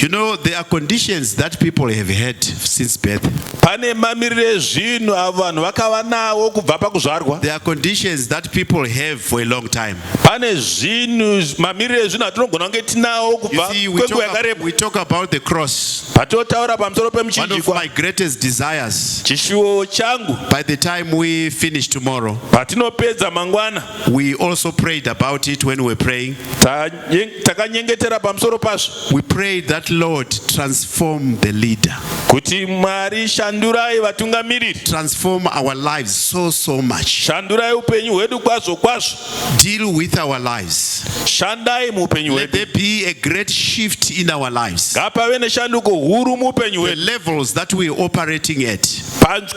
You know, there are conditions that people have had since birth. Pane mamirire ezvinhu avo vanhu vakava nawo kubva pakuzvarwa. There are conditions that people have for a long time. Pane zvinhu mamirire ezvinhu atinogona kunge tinawo You kubva see, kwenguva yakareba. we talk about the cross. Patinotaura pamusoro One of pemuchinjikwa, my greatest desires, chishuwo changu by the time we finish tomorrow, patinopedza mangwana we also prayed about it when we were praying. takanyengetera pamusoro pazvo We prayed that, Lord, transform the leader. kuti Mwari shandurai vatungamiriri, Transform our lives so much. shandurai upenyu hwedu kwazvo kwazvo, Deal with our lives. shandai muupenyu Let hwedu, there be a great shift in our lives. ngapave neshanduko huru muupenyu The hwedu, levels that we're operating at,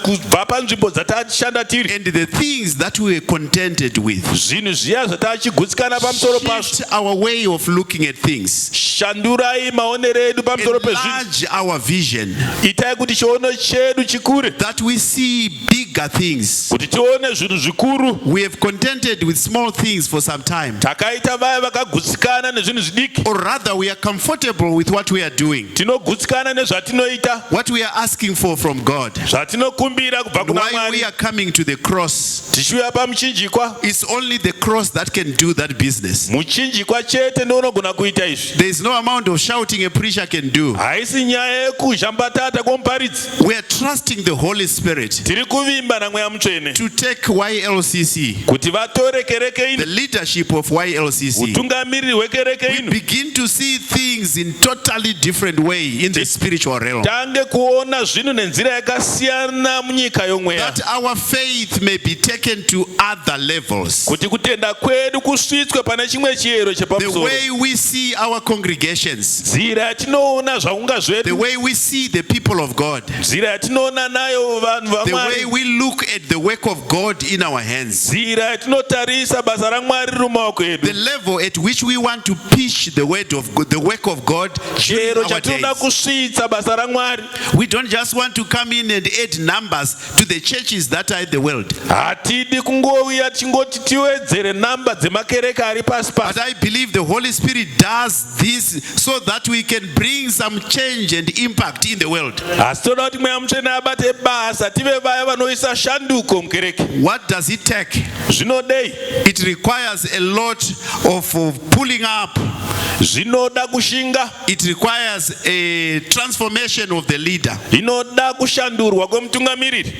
kubva panzvimbo dzatashanda tiri, and the things that we're contented with. zvinhu zviya zvatachigutsikana pamusoro pazvo. Shift our way of looking at things. Shandurai maonero edu pamusoro pezvinhu, Enlarge our vision, itai kuti chiono chedu chikure, that we see bigger things. kuti tione zvinhu zvikuru. We have contented with small things for some time, Takaita vaya vakagutsikana nezvinhu zvidiki, or rather we are comfortable with what we are doing, tinogutsikana nezvatinoita, what we are asking for from God. zvatinokumbira kubva And kuna why Mwari. we are coming to the cross, Tichiuya pamuchinjikwa, it's only the cross that can do that business. muchinjikwa chete ndounogona kuita izvi. There is no amount of shouting a preacher can do. Haisi nyaya yekuzhambatata kwomuparidzi. We are trusting the Holy Spirit Tiri kuvimba naMweya Mutsvene to take YLCC, kuti vatore kereke the ino, leadership of YLCC. utungamiriri hwekereke We ino, begin to see things in totally different way in the spiritual realm. tange kuona zvinhu nenzira yakasiyana munyika yomweya, That our faith may be taken to other levels. kuti kutenda kwedu kusvitswe pane chimwe chiyero The chepamusoro. way we see our congregations, Nzira yatinoona zvaunga the zvedu, way we see the people of God, nzira yatinoona nayo vanhu the way vaMwari, we look at the work of God in our hands, nzira yatinotarisa basa raMwari riri mumaoko the edu, level at which we want to pitch the word of God, the work of God during chero our chatinoda days. kusvitsa basa raMwari. We don't just want to come in and add numbers to the churches that are in the world. Hatidi kungouya tingoti tiwedzere namba dzemakereke ari pasi But pasi, I believe the Holy Spirit does this so that we can bring some change and impact in the world. asi toda kuti Mweya Mutsvene abate basa, tive vaya vanoisa shanduko mukereke. What does it take? Zvinodei, It requires a lot of pulling up. zvinoda kushinga, It requires a transformation of the leader. inoda kushandurwa kwemutungamiriri,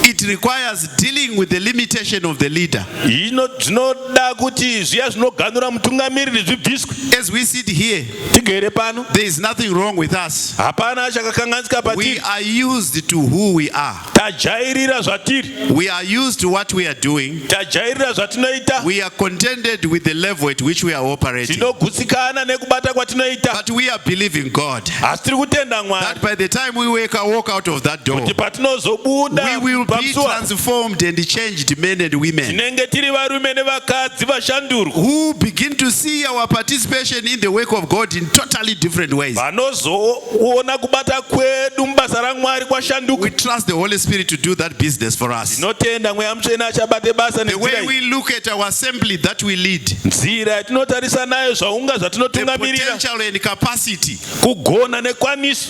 It requires dealing with the limitation of the leader. zvinoda kuti zviya zvinoganhura mutungamiriri zvibviswe. As we sit here, Tigere pano, there is nothing wrong with us. hapana chakakanganisika We patiri, are used to who we are. tajairira zvatiri, We are used to what we are doing. tajairira zvatinoita, We are contented with the level at which we are operating. tinogutsikana nekubata kwatinoita, But we are believing God asi tiri kutenda Mwari that by the time we walk out of that door, kuti patinozobuda we will be pamusuwa, transformed and changed men and women tinenge tiri varume nevakadzi vashandurwa, who begin to see our participation in the work of God in totally different ways. vanozoona kubata kwedu mubasa raMwari kwashanduka. We trust the Holy Spirit to do that business for us. Tinotenda Mweya Mutsvene achabate basa The way nenzira iyi. we look at our assembly that we lead, Nzira yatinotarisa nayo zvaunga the zvatinotungamirira, potential and capacity. kugona nekwaniso.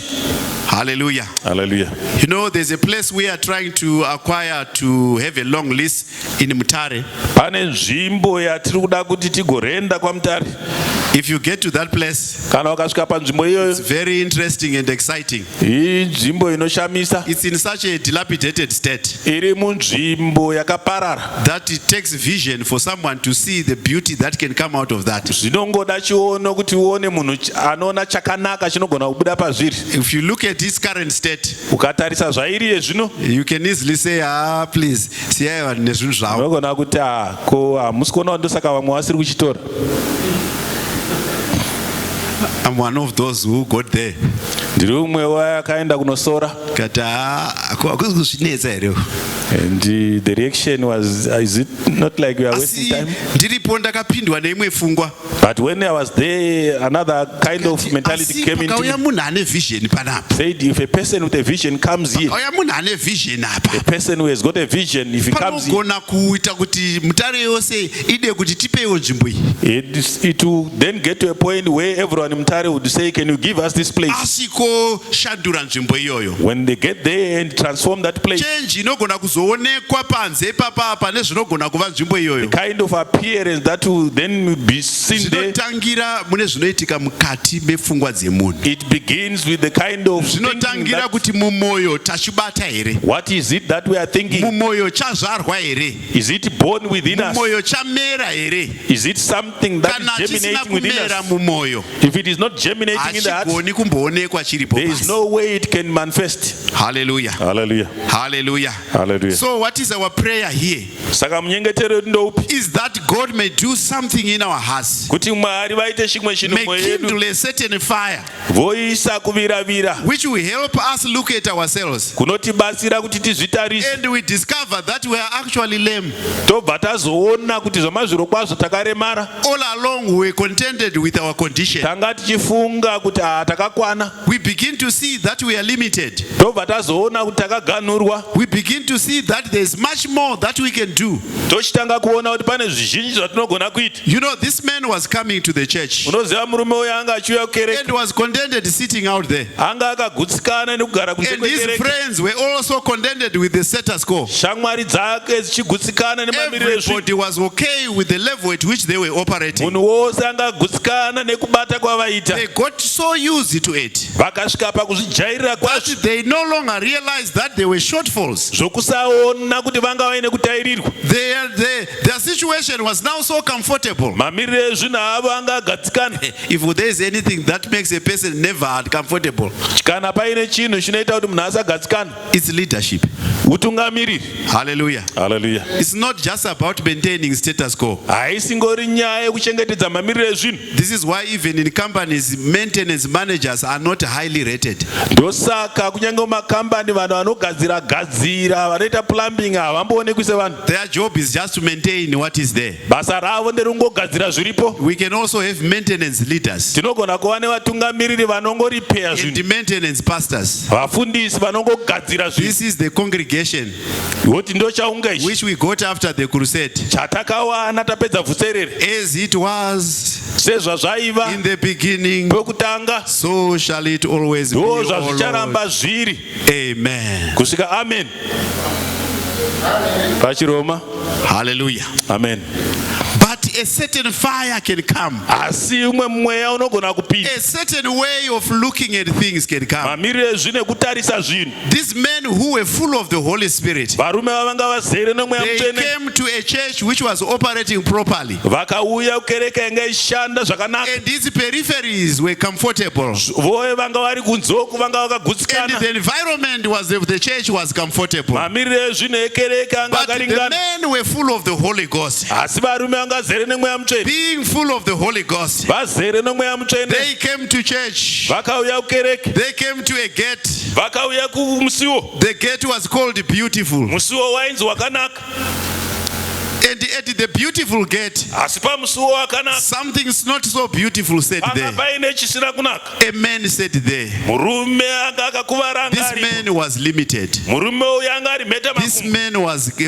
Hallelujah. Hallelujah. You know, there's a place we are trying to acquire to have a long list in Mutare. Pane nzvimbo yatiri kuda kuti tigorenda kwaMutare. If you get to that place, Kana wakasvika panzvimbo iyoyo, it's very interesting and exciting. inzvimbo inoshamisa, It's in such a dilapidated state iri munzvimbo yakaparara, that it takes vision for someone to see the beauty that can come out of that. zvinongoda chiono kuti uone munhu anoona chakanaka chinogona kubuda pazviri. If you look at its current state, Ukatarisa zvairi yezvino, you can easily say, please, siyai vanhu nezvinhu zvavo. unogona kuti ko hamusi kuona ndosaka vamwe vasiri kuchitora. I'm one of those who got there. Ndiri umwe wakaenda kunosora, Kati hakuzi kuzvinetsa here. and the reaction was, is it not like we are wasting Asi time? ndiripo ndakapindwa neimwe pfungwa. But when I was there, another kind of mentality Asi came into pakauya me. munhu ane vision panapa. Said if a person with a vision comes here, Pakauya munhu ane vision apa. a person who has got a vision, if he comes here, Panogona kuita kuti mutare yose ide kuti tipeiwo nzvimbo iyi. it will then get to a point where everyone in Mutare would say, can you give us this place? Asiko shandura nzvimbo iyoyo. When they get there and transform that place, Change inogona kuzoonekwa panze papapa nezvinogona kuva nzvimbo iyoyo. kind of appearance that will then be seen there, Zvinotangira mune zvinoitika mukati mepfungwa dzemunhu. it begins with the kind of thinking Zvinotangira that, kuti mumwoyo tachibata here. what is it that we are thinking? Mumwoyo chazvarwa here. Is it born within us? Mumwoyo chamera here. Is it something that Kana is chisina germinating within kumera us? mumwoyo, If it is not germinating in the heart, hachigoni kumboonekwa chiripo there is pasi. no way it can manifest. Hallelujah. Hallelujah. Hallelujah. Hallelujah. So what is our prayer here? Saka munyengetero wedu ndoupi? Is that God may do something in our hearts. Kuti Mwari vaite chimwe chinhu May mumwoyo yedu, kindle a certain fire voisa kuviravira which will help us look at ourselves. kunotibatsira kuti tizvitarise, And we discover that we are actually lame. tobva tazoona kuti zvamazviro kwazvo takaremara. All along we were contented with our condition. Tanga tichifunga kuti takakwana, We begin to see that we are limited. tobva tazoona kuti takaganhurwa, We begin to see that there is much more that we can do. tochitanga kuona kuti pane zvizhinji zvatinogona kuita. You know, this man was coming to the church Unoziva murume uyo anga achiuya kukereke, and was contented sitting out there. anga akagutsikana nekugara kunze And his kwekereke. friends were also contented with the status quo. Shamwari dzake dzichigutsikana nemamiriro ezvinhu. Everybody was okay with the level at which they were operating. Munhu wose anga agutsikana nekubata kwavaita. They got so used to it Vakasvika pakuzvijairira that kwazvo, they no longer realized that there were shortfalls. zvokusaona kuti vanga vaine kutairirwa. Their situation was now so comfortable. Mamiriro ezvinhu avo anga agadzikana. If there is anything that makes a person never uncomfortable, Kana paine chinhu chinoita kuti munhu asagadzikana, it's leadership. utungamiriri. Hallelujah. Hallelujah. It's not just about maintaining status quo. Haisingori nyaya yekuchengetedza mamiriro ezvinhu. This is why even in companies, maintenance managers are not highly rated. Ndosaka kunyange mumakambani vanhu vanogadzira gadzira vanoita plumbing havamboonekwi sevanhu. Their job is just to maintain what is there. Basa ravo nderongogadzira zviripo. We can also have maintenance leaders Tinogona kuva nevatungamiriri vanongoripeya and zvinhu, the maintenance pastors. vafundisi vanongogadzira zvinhu. This is the congregation Woti ndochaunga ichi which we got after the crusade. chatakawana tapedza bvutserere, As it was sezvazvaiva in the beginning, pekutanga, so shall it always be. ndo O Lord. zvazvicharamba zviri Amen. kusvika amen. Pachiroma, Hallelujah. amen. But a certain fire can come. Asi umwe mweya unogona kupinda, A certain way of looking at things can come. mamiriro ezvinhu ekutarisa zvinhu. These men who were full of the Holy Spirit, Varume vavanga vazere nemweya they mutsvene came to a church which was operating properly. vakauya kukereke yanga ishanda zvakanaka, And its peripheries were comfortable. voye vanga vari kunzoku vanga And vakagutsikana, the environment of the church was comfortable. mamiriro ezvinhu ekereke anga But the akaringana. men were full of the Holy Ghost. Asi varume vanga zere nemweya mutsvene, Being full of the Holy Ghost, vazere nemweya mutsvene, they came to church. vakauya kukereke, They came to a gate. vakauya kumusiwo. The gate was called Beautiful. Musiwo wainzi wakanaka, And at the beautiful gate, asi pamusiwo wakanaka something's not so beautiful said panga there. paine chisina kunaka. A man said there. Murume anga akakuvara anga This aripo. man was limited. Murume uyu anga ari mheta This makumbo, man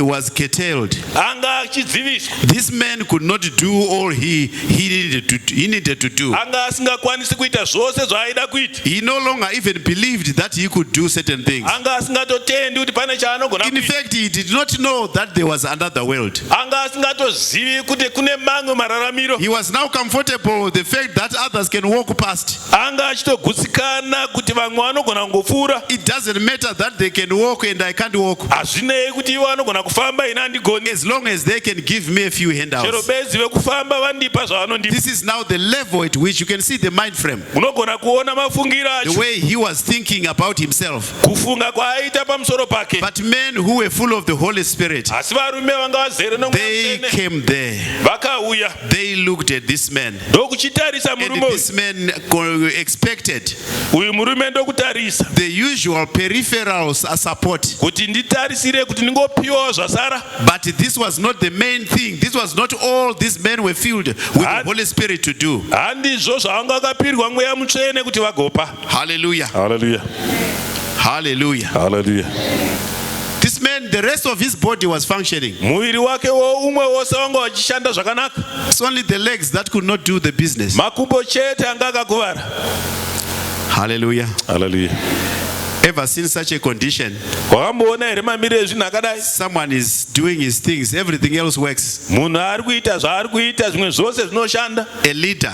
was curtailed. anga achidziviswa, This man could not do all he needed to do. anga asingakwanisi kuita zvose zvaaida kuita, He no longer even believed that he could do certain things. anga asingatotendi kuti pane chaanogona In kuita, fact, he did not know that there was another world. anga asingatozivi kuti kune mamwe mararamiro. He was now comfortable with the fact that others can walk past. Anga achitogutsikana kuti vamwe vanogona kungopfuura. It doesn't matter that they can walk and I can't walk. Hazvinei kuti ivo vanogona kufamba ina handigoni. As long as they can give me a few Chero handouts. bedzi vekufamba vandipa zvavanondipa. This is now the level at which you can see the mind frame. Unogona kuona mafungira The acho. way he was thinking about himself. Kufunga kwaaita pamusoro pake. But men who were full of the Holy Spirit, Asi varume vanga vazere they nomweya came there. vakauya They looked at this man. ndokuchitarisa And murume uyu. this man expected Uyu murume ndokutarisa the usual peripherals support. kuti nditarisire kuti ndingopiwawo zvasara. But this was not the main thing. This was not all these men were filled with the Holy Spirit to do. Handizvo zvavanga vakapirwa mweya mutsvene kuti vagopa. Hallelujah. Hallelujah. Hallelujah. Hallelujah. This man, the rest of his body was functioning. Muviri wake umwe wose wanga wachishanda zvakanaka. It's only the legs that could not do the business. Makumbo chete anga akagovara. Hallelujah. Hallelujah. Ever seen such a condition? Wakamboona here mamiriro ezvinhu akadai? Someone is doing his things, everything else works. Munhu ari kuita zvaari kuita zvimwe zvose zvinoshanda. A leader.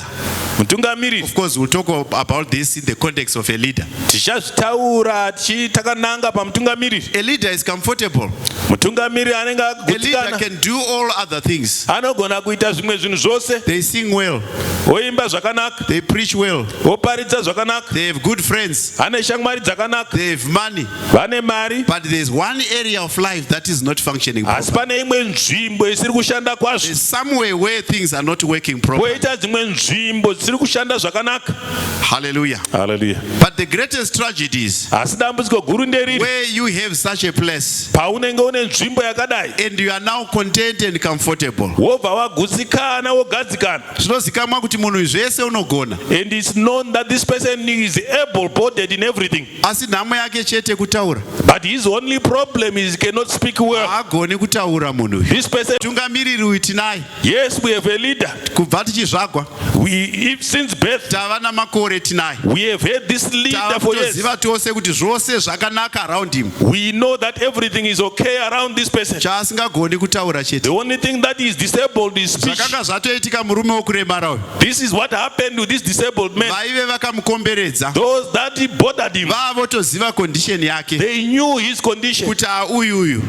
Mutungamiriri. Of course, we'll talk about this in the context of a leader. Tichazvitaura takananga pamutungamiriri. A leader is comfortable. Mutungamiriri anenge A leader akagutsikana. can do all other things. Anogona kuita zvimwe zvinhu zvose. They sing well. Oimba zvakanaka. They preach well. Oparidza zvakanaka. They have good friends. Ane shamwari dzakanaka. They have money. Vane mari. But there's one area of life that is not functioning Asi properly. pane imwe nzvimbo isiri kushanda kwazvo. There's somewhere where things are not working properly. Poita dzimwe nzvimbo dzisiri kushanda zvakanaka. Hallelujah. Hallelujah. But the greatest tragedy is Asi dambudziko guru nderiri. where you have such a place Paunenge une nzvimbo yakadai. and you are now content and comfortable. Wobva wagutsikana wogadzikana. Zvinozikamwa kuti munhu zvese unogona. And it's known that this person is able-bodied in everything. Asi nhamo yake chete kutaura. But his only problem is he cannot speak well. Haagoni kutaura munhu uyu. This person, Tungamiriri uyu tinai. yes, we have a leader. Kubva tichizvagwa Since birth, tava namakore tinai. we have had this leader for years. Tavakutoziva tose kuti zvose zvakanaka around him. We know that everything is okay around this person. Chaasingagoni kutaura chete. The only thing that is disabled is speech. Zvakanga zvatoitika murume wokuremara uyu. This is what happened with this disabled man. Vaive vakamukomberedza. Those that bothered him, Vavotoziva condition yake. they knew his condition. Kuti uyu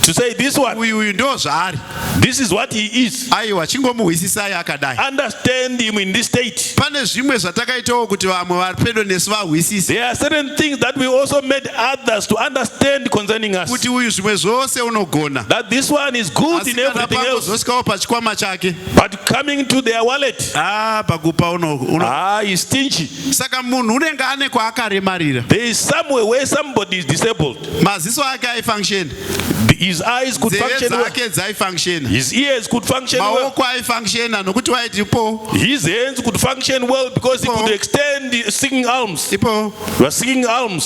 To say this one, uyu ndo zvaari. this is what he is. Aiwa chingomuhwisisai akadai. Understand him in this state. Pane zvimwe zvatakaitawo kuti vamwe vari pedo nesu vahwisise. There are certain things that we also made others to understand concerning us. Kuti uyu zvimwe zvose unogona. That this one is good in Asi kana everything else. pangozosvikawo pachikwama chake. But coming to their wallet, Pakupa he's stingy. Saka munhu unenge ane kwaakaremarira. There is somewhere where somebody is disabled. Maziso ake aifunction. His eyes could Nzeve function well. dzake dzaifunction. His ears could function well. Maoko aifunctiona nokuti waitipo. His hands could function well because he could extend the singing alms. Ipo. He was singing alms.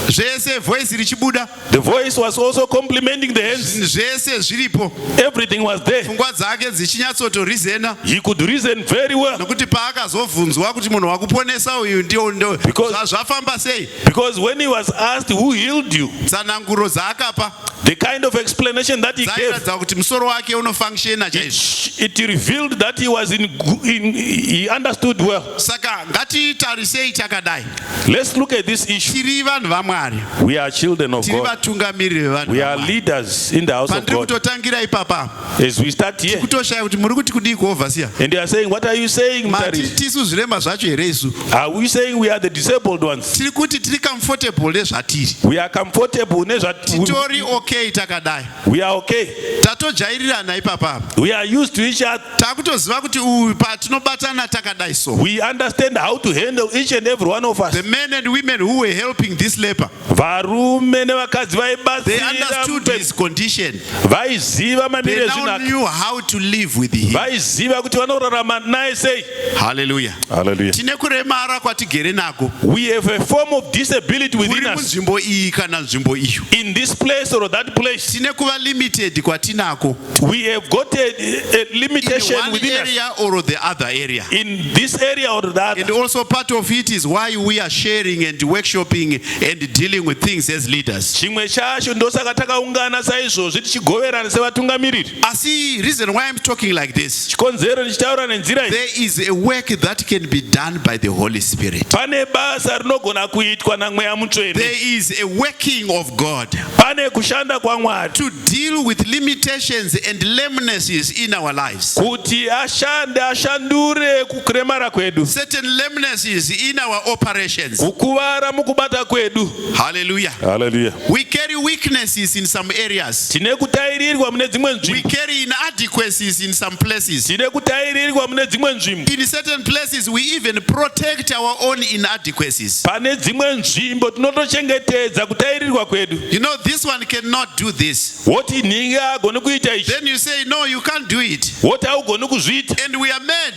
Zvese voice richibuda. The voice was also complimenting the hands. Zvese zviripo. Everything was there. Pfungwa dzake dzichinyatsotorizena. He could reason very well. Nokuti paakazobvunzwa kuti munhu wakuponesa uyu ndo Because- zvafamba sei. Because when he was asked who healed you, Tsananguro dzaakapa the kind of explanation that he gave, dzairatidza kuti musoro wake unofunctiona chaizvo. it revealed that he was he understood well. Saka ngatitarisei takadai. Let's look at this issue. Tiri vanhu vaMwari. We are children of Tiri God. vatungamiriri vevanhu We are vaMwari. leaders in the house of Pandiri God. kutotangira ipapa. As we start here, Kutoshaya kuti muri kuti kudii kuovhasiya. and they are saying, what are you saying, Mati Mutare? tisu zvirema zvacho here isu. Are we saying we are the disabled ones? Tiri kuti tiri comfortable nezvatiri. We are comfortable. Titori okay takadai. We are okay. Tatojairirana ipapa. We are used to each other. Takutoziva kuti uyu patinobatana takadai so. We understand how to handle each and every one of us. The men and women who were helping this leper, Varume nevakadzi they vaibatsira understood mupenzi. his condition. Vaiziva They mamiriro now ezvinhu. knew how to live with him. Vaiziva kuti vanorarama naye sei. Hallelujah. Hallelujah. Tine kuremara kwatigere nako. We have a form of disability within Uri us. munzvimbo iyi kana nzvimbo iyo. In this place or that place. Tine kuva limited kwatinako. We have got a In limitation one within us. area or the other area. In this area or that. And also part of it is why we are sharing and workshopping and dealing with things as leaders. Chimwe chacho ndosaka takaungana saizvozvi tichigoverana sevatungamiriri. See, reason why I'm talking like this. Chikonzero ndichitaura nenzira iyi. There is a work that can be done by the Holy Spirit. Pane basa rinogona kuitwa naMweya Mutsvene. There is a working of God Pane kushanda kwaMwari to deal with limitations and lamenesses in our lives. kuti ashandure kukuremara kwedu, Certain lamenesses in our operations. kukuvara mukubata kwedu. Hallelujah. Hallelujah. We carry weaknesses in some areas. Tine kutairirwa mune dzimwe We nzvimbo. carry inadequacies in some places. Tine kutairirwa mune dzimwe nzvimbo. In certain places, we even protect our own inadequacies. Pane dzimwe nzvimbo tinotochengetedza kutairirwa kwedu. You know, this one cannot do this. Woti nhingi agoni kuita ichi. Then you say, no, you can't do it. Woti haugoni kuzviita. And we are mad.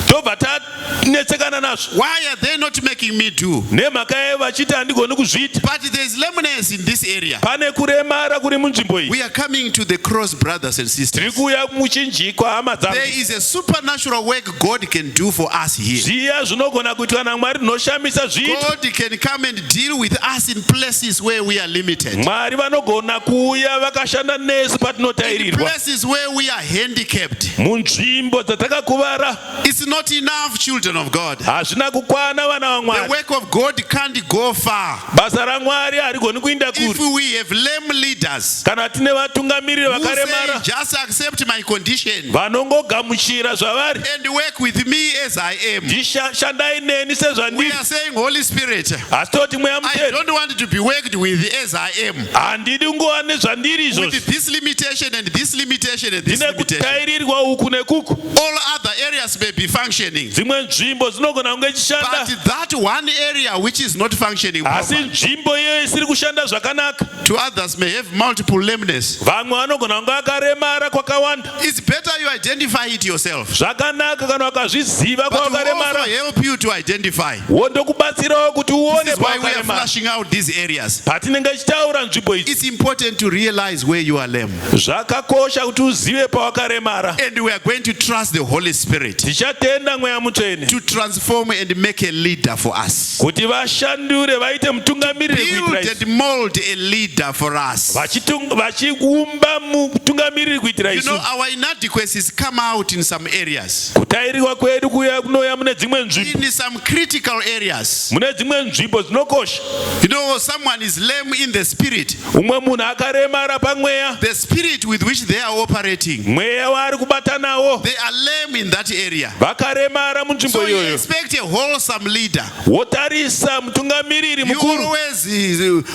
Tobva tanetsekana nazvo. Why are they not making me do? Nemhaka yevachiti handigoni kuzviita. But there's lameness in this area. Pane kuremara kuri munzvimbo iyi. We are coming to the cross, brothers and Tiri sisters. kuuya muchinjikwa hama dzangu. There is a supernatural work God can do for us here. Zviya zvinogona kuitwa naMwari zvinoshamisa zviito. God can come and deal with us in places where we are limited. Mwari vanogona kuuya vakashanda nesu In patinotairirwa. places where we are handicapped. Munzvimbo dzatakakuvara. It's not enough, children of God. Hazvina kukwana vana The vaMwari. work of God can't go far. Basa raMwari harigoni kuinda If kure. we have lame leaders Kana tine vatungamiriri who say, vakaremara just accept my condition vanongogamuchira zvavari. and work with me as I am. Shandai neni We sezvandiri. are saying, Holy Spirit, Asi toti Mweya I Mutsvene, don't want to be worked with as I am. handidi nguva nezvandiri izvozvi. With this limitation and this limitation and this Ndine limitation. kutairirwa uku nekuku. All other areas may be functioning. Dzimwe nzvimbo dzinogona kunge But ichishanda. that one area which is not functioning Asi properly, nzvimbo iyoyo isiri kushanda zvakanaka. to others may have multiple lameness. Vamwe vanogona kunge vakaremara kwakawanda. It's better you identify it yourself. Zvakanaka kana wakazviziva But we also kwawakaremara. help you to identify. Wondokubatsirawo kuti uone This is why we are kwawakaremara. flashing out these areas. Patinenge tichitaura nzvimbo idzi, It's important to realize where you are lame. zvakakosha kuti uzive pawakaremara. And we are going to trust the Holy Spirit Tichatenda Mweya Mutsvene to transform and make a leader for us. kuti vashandure vaite mutungamiriri Build kuitira izvi. and mold a leader for us. Vachiumba mutungamiriri kuitira You know, isu. our inadequacies come out in some areas. Kutairirwa kwedu kunoya mune dzimwe nzvimbo. In some critical areas. Mune dzimwe nzvimbo dzinokosha. You know, someone is lame in the spirit. Umwe munhu akaremara pamweya. The spirit with which they are operating, Mweya waari kubata nawo they are lame in that area. vakaremara munzvimbo So you iyoyo. expect a wholesome leader. Wotarisa mutungamiriri You mukuru. always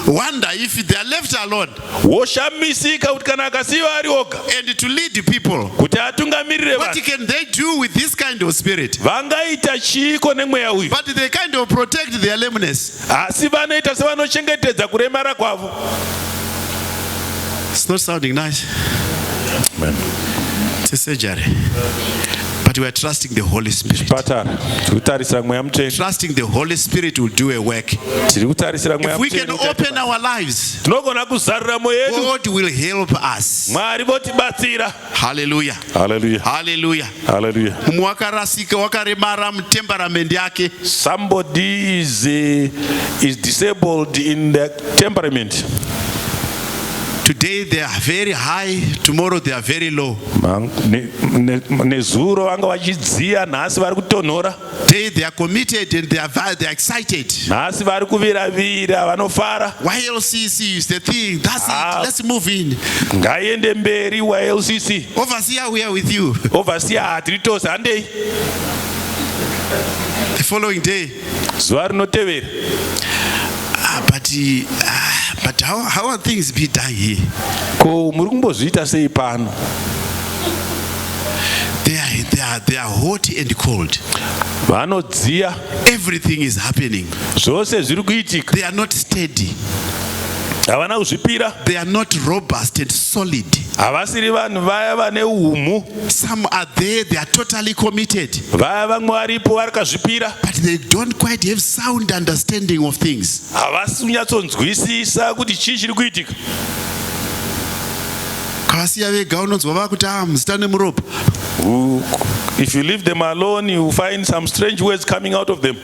wonder if they are left alone Woshamisika kuti kana akasiyiwa ari oga and to lead people. kuti atungamirire What vanhu. can they do with this kind of spirit? Vangaita chiko nemweya uyu. But they kind of protect their lameness. Asi vanoita sevanochengetedza kuremara kwavo. It's not sounding nice. It's a surgery. But we are trusting the Holy Spirit. Patara. Tiri kutarisira Mweya Mutsvene. Trusting the Holy Spirit will do a work. Tiri kutarisira Mweya If we can Mutsvene. open our lives, Tinogona kuzarira moyo yedu. God will help us. Mwari votibatsira. Hallelujah. Hallelujah. Hallelujah. Hallelujah. Mumwe wakarasika wakaremara mutemperament yake. Somebody is disabled in the temperament. Today they are very high, tomorrow they are very low. Nezuro vanga vachidziya, nhasi vari kutonhora. Today they are committed and they are excited. Nhasi vari kuviravira, vanofara. YLCC is the thing. That's Ah. it. Let's move in. Ngaiende mberi YLCC. Overseer, we are with you. Overseer hatiri tose handei. The following day. Zuva rinotevera. But how are things be done here? Ko muri kumbozviita sei pano? They are hot and cold. Vanodziya. Everything is happening. Zvose zviri kuitika. They are not steady. Havana kuzvipira. They are not robust and solid. Havasiri vanhu vaya vane uhumu. Some are there, they are totally committed. Vaya vamwe varipo varikazvipira. But they don't quite have sound understanding of things. Havasi kunyatsonzwisisa kuti chii chiri kuitika. ukavasiya vega unonzwa vakuti muzita nemuropa. If you leave them alone, you find some strange words coming out of them.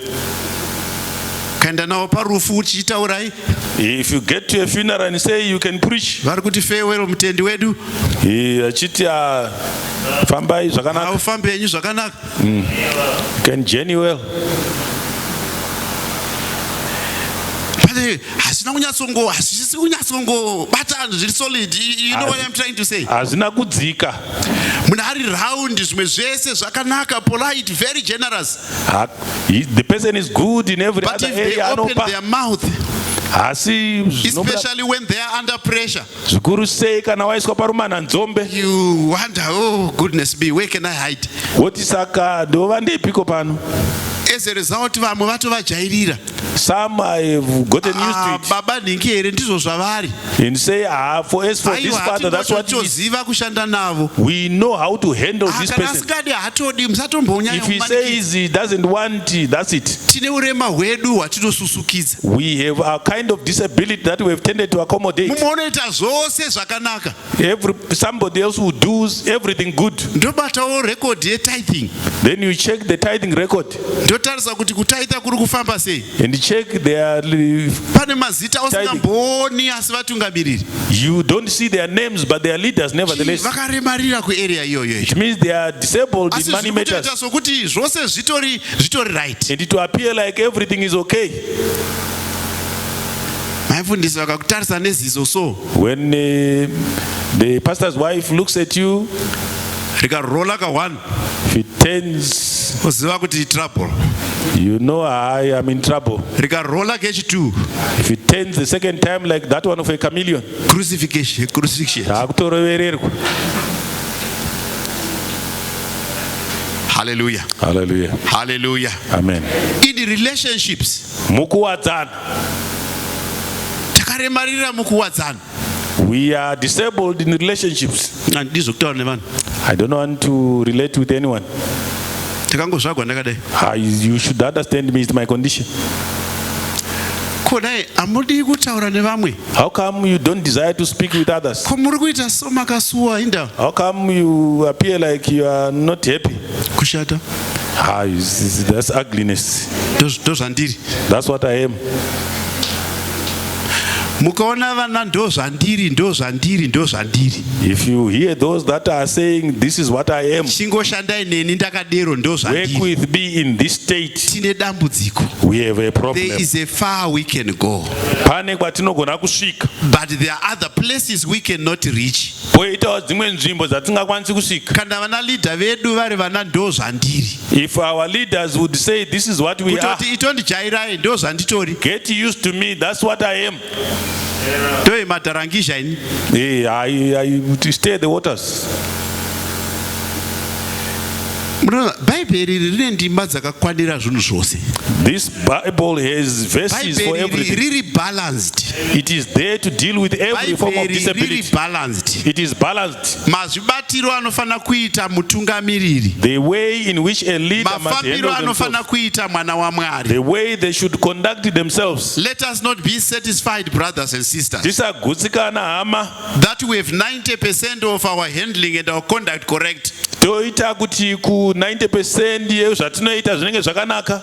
Kaenda navo parufu uchitaurai. If you get to a funeral and say you can preach, vari kuti farewell mutendi wedu, achiti fambai zvakanaka, aufambe henyu zvakanaka. You can journey well. Hasisi kunyatsongobata vanhu zviri solid. You know what I'm trying to say? Hazina kudzika. Munhu ari round, zvimwe zvese zvakanaka, polite, very generous. The person is good in every But other if they area. open their mouth, especially when they are under pressure, zvikuru sei kana waiswa parumana nzombe, you wonder, oh goodness me, where can I hide? woti saka ndova ndepiko pano. As a result, vamwe vatovajairira. Some have gotten used to it Baba nhingi here ndizvo zvavari. and say, for this father, that's what he is. Hatiziva kushanda navo. We know how to handle this Kana person. asikadi hatodi musatombonyanya If he says he doesn't want, that's it. tine urema hwedu hwatinosusukidza. We have a kind of disability that we have tended to accommodate. Mumonoita zvose zvakanaka. Somebody else who does everything good. Ndobatawo record yetithing. Then you check the tithing record Ndotarisa kuti kutaita kuri kufamba sei. and check their. Pane mazita usingamboni asi vatungamiriri. You don't see their names, but they are leaders nevertheless. Vakaremarira kuarea iyoyo. It means they are disabled in money matters. Asi sokuti zvose zvitori right. And it will appear like everything is okay. Maifundisi vakakutarisa neziso so. When the pastor's wife looks at you, Rikarola ka1. if it turns, Uziva kuti trouble. you know I am in trouble. Rikarola kechi2. If it turns the second time like that one of a chameleon, Crucifixion. hakutorovererwa. Hallelujah. Hallelujah. Hallelujah. Amen. In the relationships, Mukuwadzana. takaremarira mukuwadzana. We are disabled in relationships. Ndizokutaura nevanhu. I don't want to relate with anyone. Takangozvagwa ndakadai. You should understand me, it's my condition. Kodai amudi kutaura nevamwe. How come you don't desire to speak with others? Ko muri kuita so makasuwa inda. How come you appear like you are not happy? Kushata. That's ugliness. Ndozvandiri. That's what I am. Mukaona vana ndozvandiri. If you hear those that are saying this is what I am, Chingoshandai neni ndakadero work ndozvandiri. with me in this state, Tine dambudziko. we have a problem. There is a far we can go. Pane kwatinogona kusvika. But there are other places we cannot reach. Poitawo dzimwe nzvimbo dzatingakwanisi kusvika. Kana vana leader vedu vari vana ndozvandiri. If our leaders would say this is what we are, Kutoti itondijairai ndozvanditori. get used to me, that's what I am. Ndoye madharangisha ini. I stir the waters. Bhaibheri rine ndima dzakakwanira zvinhu zvose. This Bible has verses for Bhaibheri everything. riri balanced. It is there to deal with every form of Bhaibheri riri disability. balanced. It is balanced. Mazvibatiro anofana kuita mutungamiriri. The way in which a leader must handle Mafambiro anofana themselves. kuita mwana waMwari. The way they should conduct themselves. Let us not be satisfied, brothers and sisters, Tisagutsikana hama. that we have 90% of our handling and our conduct correct. Toita kuti ku 90% yezvatinoita zvinenge zvakanaka.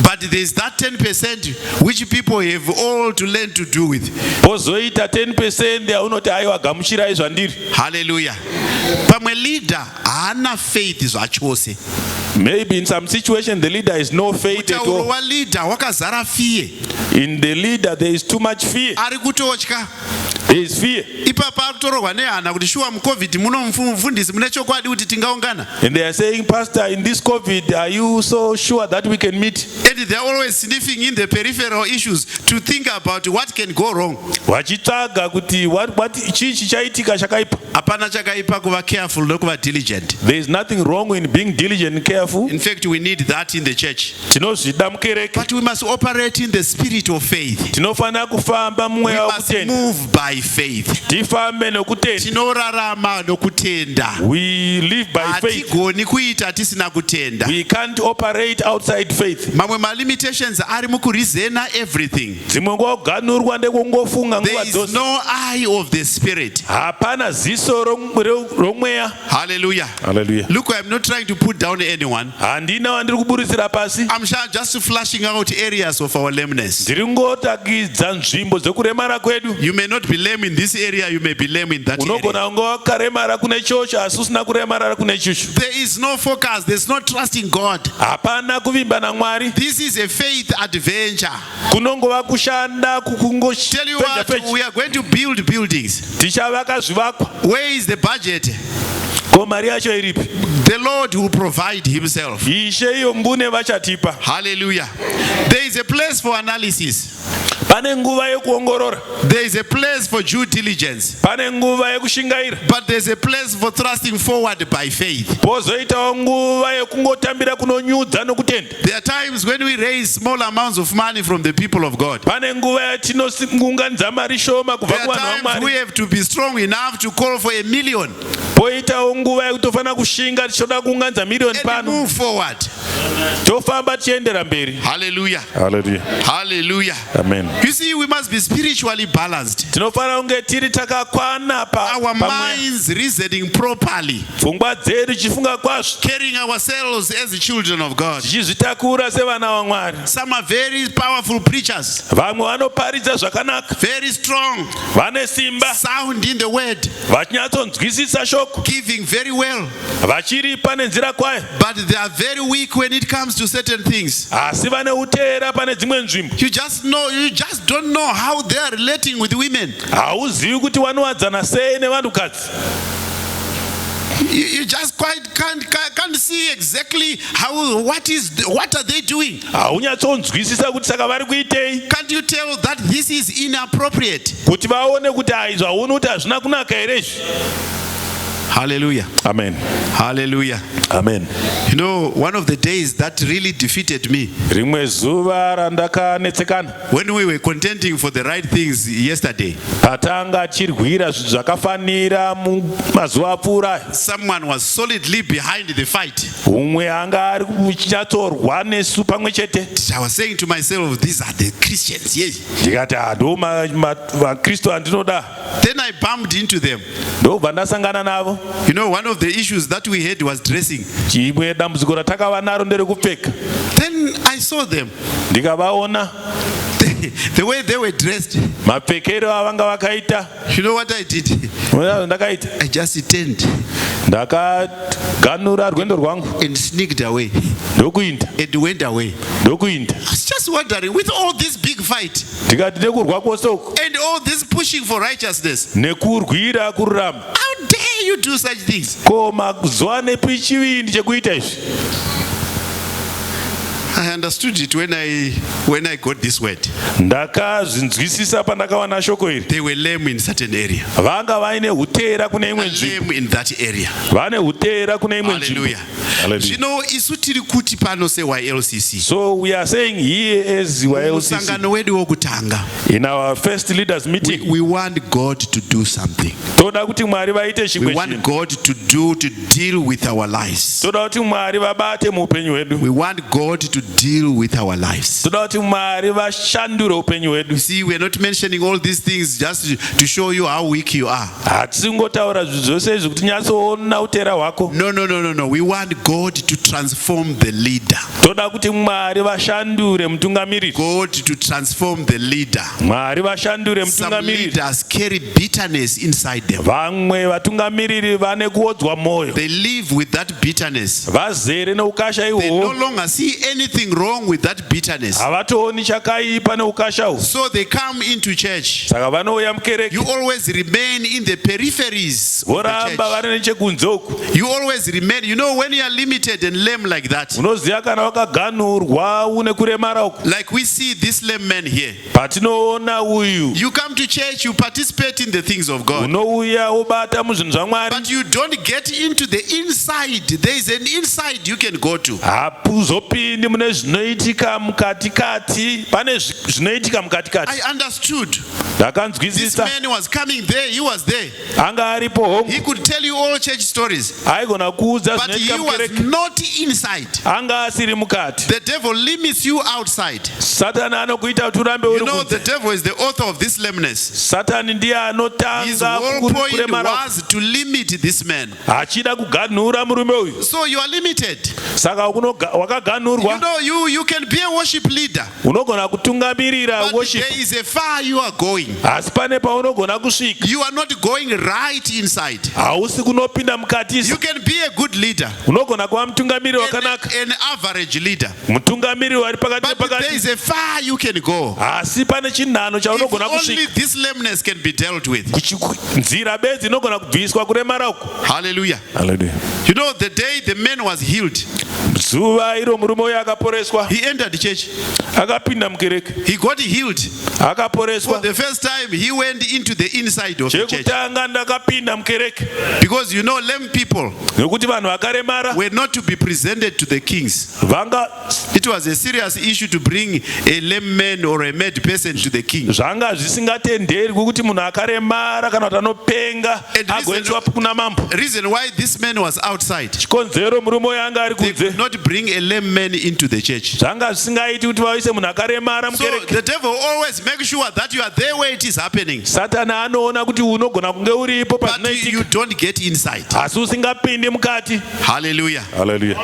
But there is that 10% which people have all to learn to do with. Pozoita 10% yaunoti aiwa gamuchirai zvandiri. Hallelujah. Pamwe leader haana faith zvachose. Maybe in some situation the leader has no faith at Mutauro all. waleader wakazara fear. In the leader there is too much fear. Ari kutotya. There is fear. Ipapa akutorwa nehana kuti shuwa muCovid muno mufundisi mune chokwadi kuti tingaungana. And they are saying, Pastor, in this COVID, are you so sure that we can meet? And they are always sniffing in the peripheral issues to think about what can go wrong. Vachitsvaga kuti what chii chichaitika chakaipa. Hapana chakaipa kuva careful nokuva diligent. There is nothing wrong in being diligent and careful. In fact, we need that in the church. Tinozvida mukereke. But we must operate in the spirit of faith. Tinofana kufamba We mumweya must wokutenda. move by by faith. tifambe nokutenda. Tinorarama nokutenda. We live by faith. Hatigoni kuita tisina kutenda. We can't operate outside faith. Mamwe ma limitations ari mukurizena everything. Dzimwe ngoganurwa ndekungofunga There nguva is dzose. no eye of the spirit. Hapana ziso romweya. Hallelujah. Hallelujah. Look, I'm not trying to put down anyone. Handina wandiri kuburisira pasi. I'm just flashing out areas of our lameness. Ndiri ngotakidza nzvimbo dzekuremara kwedu. You may not be lame in this area, you may be lame in that area. Unogona kunge wakaremara kune chocho asi usina kuremara kune ichocho. There is no focus, there's no trust in God. Hapana kuvimba naMwari. This is a faith adventure. Kunongova kushanda Tell you what, we are going to build buildings. tichavaka zvivakwa. Where is the budget? Ko mari yacho iripi? The Lord will provide himself. Ishe iyo mbune vachatipa. Hallelujah. There is a place for analysis. Pane nguva yekuongorora. There is a place for due diligence. Pane nguva yekushingaira. But there's a place for thrusting forward by faith. Pozoitawo nguva yekungotambira kunonyudza nokutenda. There are times when we raise small amounts of money from the people of God. Pane nguva yatinounganidza mari shoma kubva There are kuvanhu times we vaMwari. have to be strong enough to call for 1 million Poitawo nguva yekutofanira kushinga tichoda kuunganidza miriyoni and pano. move forward. Tofamba tichiendera mberi. Hallelujah. Hallelujah. Hallelujah. Amen. You see, we must be spiritually balanced. Tinofanira kunge tiri takakwana Our pamwe. minds reasoning properly, Pfungwa dzedu chifunga kwazvo. carrying ourselves as the children of God. Tichizvitakura sevana vaMwari. Some are very powerful preachers, Vamwe vanoparidza zvakanaka. very strong, Vane simba. sound in the word, Vachinyatsonzwisisa shoko. giving very well, Vachiripa nenzira kwayo. but they are very weak when it comes to certain things. Asi vane utera pane dzimwe nzvimbo. You just don't know how they are relating with women. Hauzivi kuti vanowadzana sei nevanhukadzi. You just quite can't see exactly what are they doing. Haunyatsonzwisisa kuti saka vari kuitei. Can't you tell that this is inappropriate? Kuti vaone kuti izvo hauna kuti hazvina kunaka here izvi. Hallelujah. Amen. Hallelujah. Amen. You know, one of the days that really defeated me, Rimwe zuva randakanetsekana. when we were contending for the right things yesterday, Patanga chirwira zvakafanira mumazuva apfuura. someone was solidly behind the fight. Umwe anga ari kuchinyatorwa nesu pamwe chete. I was saying to myself, these are the Christians, yes. Ndikati ndo vaKristu andinoda. Then I bumped into them. Ndobva ndasangana navo. You know, one of the issues that we had was dressing. Chimwe dambudziko ratakava naro nderekupfeka. Then I saw them. Ndikavaona The way they were dressed. mapfekero avanga vakaita. You know what I did? Ndakaita I just turned ndakaganura rwendo rwangu and sneaked away ndokuinda and went away. ndokuinda. I was just wondering, with all this big fight Ndikati nekurwa kwose uku and all this pushing for righteousness, nekurwira kururama, how dare you do such things? ko mazuva nepi chivindi chekuita izvi. I understood it when I got this word. Ndakazvinzwisisa pandakawana shoko iri. They were lame in certain area. Vanga vaine hutera kune imwe nzvimbo. Lame in that area. Vane hutera kune imwe nzvimbo. Hallelujah. Hallelujah. You know, isu tiri kuti pano se YLCC. So we are saying here as YLCC, Musangano wedu wokutanga. in our first leaders meeting, We want God to do something. toda kuti Mwari vaite We chimwe want chinhu. God to deal with our lives. Toda kuti Mwari vabate muupenyu hwedu. We want God to deal with our lives. Toda kuti Mwari vashandure upenyu You hwedu. see, we're not mentioning all these things just to show you how weak you are. Hatisi kungotaura zvinhu zvose izvi kuti nyatsoona utera hwako. No. We want God to transform the leader. Toda kuti Mwari vashandure mutungamiriri. God to transform the leader. Mwari vashandure Some mutungamiriri. leaders carry bitterness inside them. Vamwe vatungamiriri vane kuodzwa mwoyo. They live with that bitterness. Vazere neukasha They no ihwohwo. longer see anything wrong with that bitterness. Havatooni chakaipa neukasha uhwo. So they come into church. Saka vanouya mukereke. You always remain in the peripheries of the Voramba church. vari nechekunze uku. You always remain. You know, when you are limited and lame like that, Unoziva kana wakaganhurwa une kuremara uku. like we see this lame man here. unoona uyu You come to church, you participate in the things of God, unouya ubata muzvinhu zvaMwari, but you don't get into the inside. There is an inside you can go to. hapuzopindi mune zvinoitika mukatikati. Pane zvinoitika mukatikati. I understood. This Ndakanzwisisa. man was coming there, he was there. Anga aripo hongu. He could tell you all church stories, Aigona kuudza but he zvinoitika was mukereke. not inside. Anga asiri mukati. The devil limits you outside. Satani anokuita kuti urambe You uri know, the kunze. devil is the author of this lameness. Satani ndiye His anotanga whole point kuremara was to limit this man. achida kuganhura murume uyu. So you are limited. Saka wakaganhurwa. You know, you can be a worship leader, Unogona kutungamirira but worship. there is a far you are going. Asi pane paunogona kusvika. You are not going right inside. Hausi kunopinda mukati. You can be a good leader, Unogona kuva mutungamiri wakanaka. an average leader, Mutungamiri wari pakati but there nepakati. is a far you can go. Asi pane chinhano If chaunogona only kusvika. this lameness can be dealt with. Nzira bedzi inogona kubviswa kuremara uku. Hallelujah. Hallelujah. You know, the day the man was healed, Zuva iro murume uyu akaporeswa. he entered the church. Akapinda mukereke. He got healed. For Akaporeswa. the first time, he went into the inside of the church. Chekutanga ndakapinda mukereke. Because you know, lame people Nekuti vanhu vakaremara were not to be presented to the kings. vanga It was a serious issue to bring a lame man or a mad person to the king. zvanga zvisingatenderi kuti munhu akaremara kana kuti anopenga And reason- agoendeswa kuna mambo. Reason why this man was outside, Chikonzero murume uyu anga ari they kunze. could not bring a lame man into the church. Zvanga zvisingaiti kuti vaise munhu akaremara So mukereke. the devil always makes sure that you are there where it is happening, Satani anoona kuti unogona kunge uripo but pazvinoitika you don't get inside. asi usingapindi mukati. Hallelujah. Hallelujah.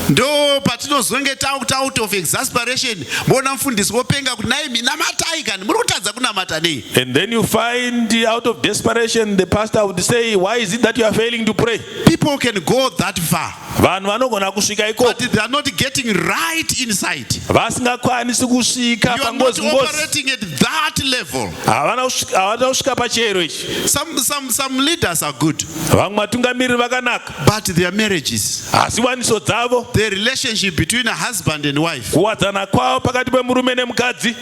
Ndo patinozonge out of exasperation, mbona mfundisi wopenga kuti nai minamatai kani muri kutadza kunamata nei. And then you find out of desperation the pastor would say, why is it that you are failing to pray? People can go that far, Vanhu vanogona kusvika but ikoko they are not getting right inside. vasingakwanisi kusvika You are not pangozi ngozi. operating at that level. Havana kusvika pachero ichi. Some leaders are good, Vamwe vatungamiriri vakanaka but their marriages, asi waniso dzavo, the relationship between a husband and wife, kuwadzana kwavo pakati pemurume nemukadzi.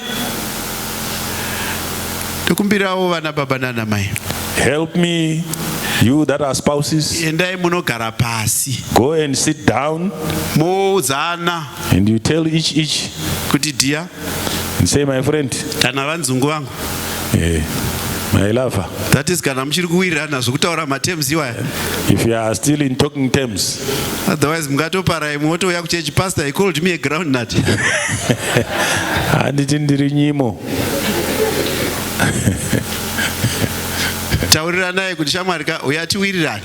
tokumbirawo vana baba nana mai, Help me, you that are spouses, endai munogara pasi go and sit down moudzana and you tell each kuti dia and say, my friend, kana vanzungu vangu, my lover, that is kana muchiri kuwirirana zvokutaura matems iwaya, if you are still in talking terms, otherwise mungatoparai motouya kuchechi, pastor he called me a groundnut. handiti ndiri nyimo. Tauriranai kuti shamwari ka uya tiwirirane,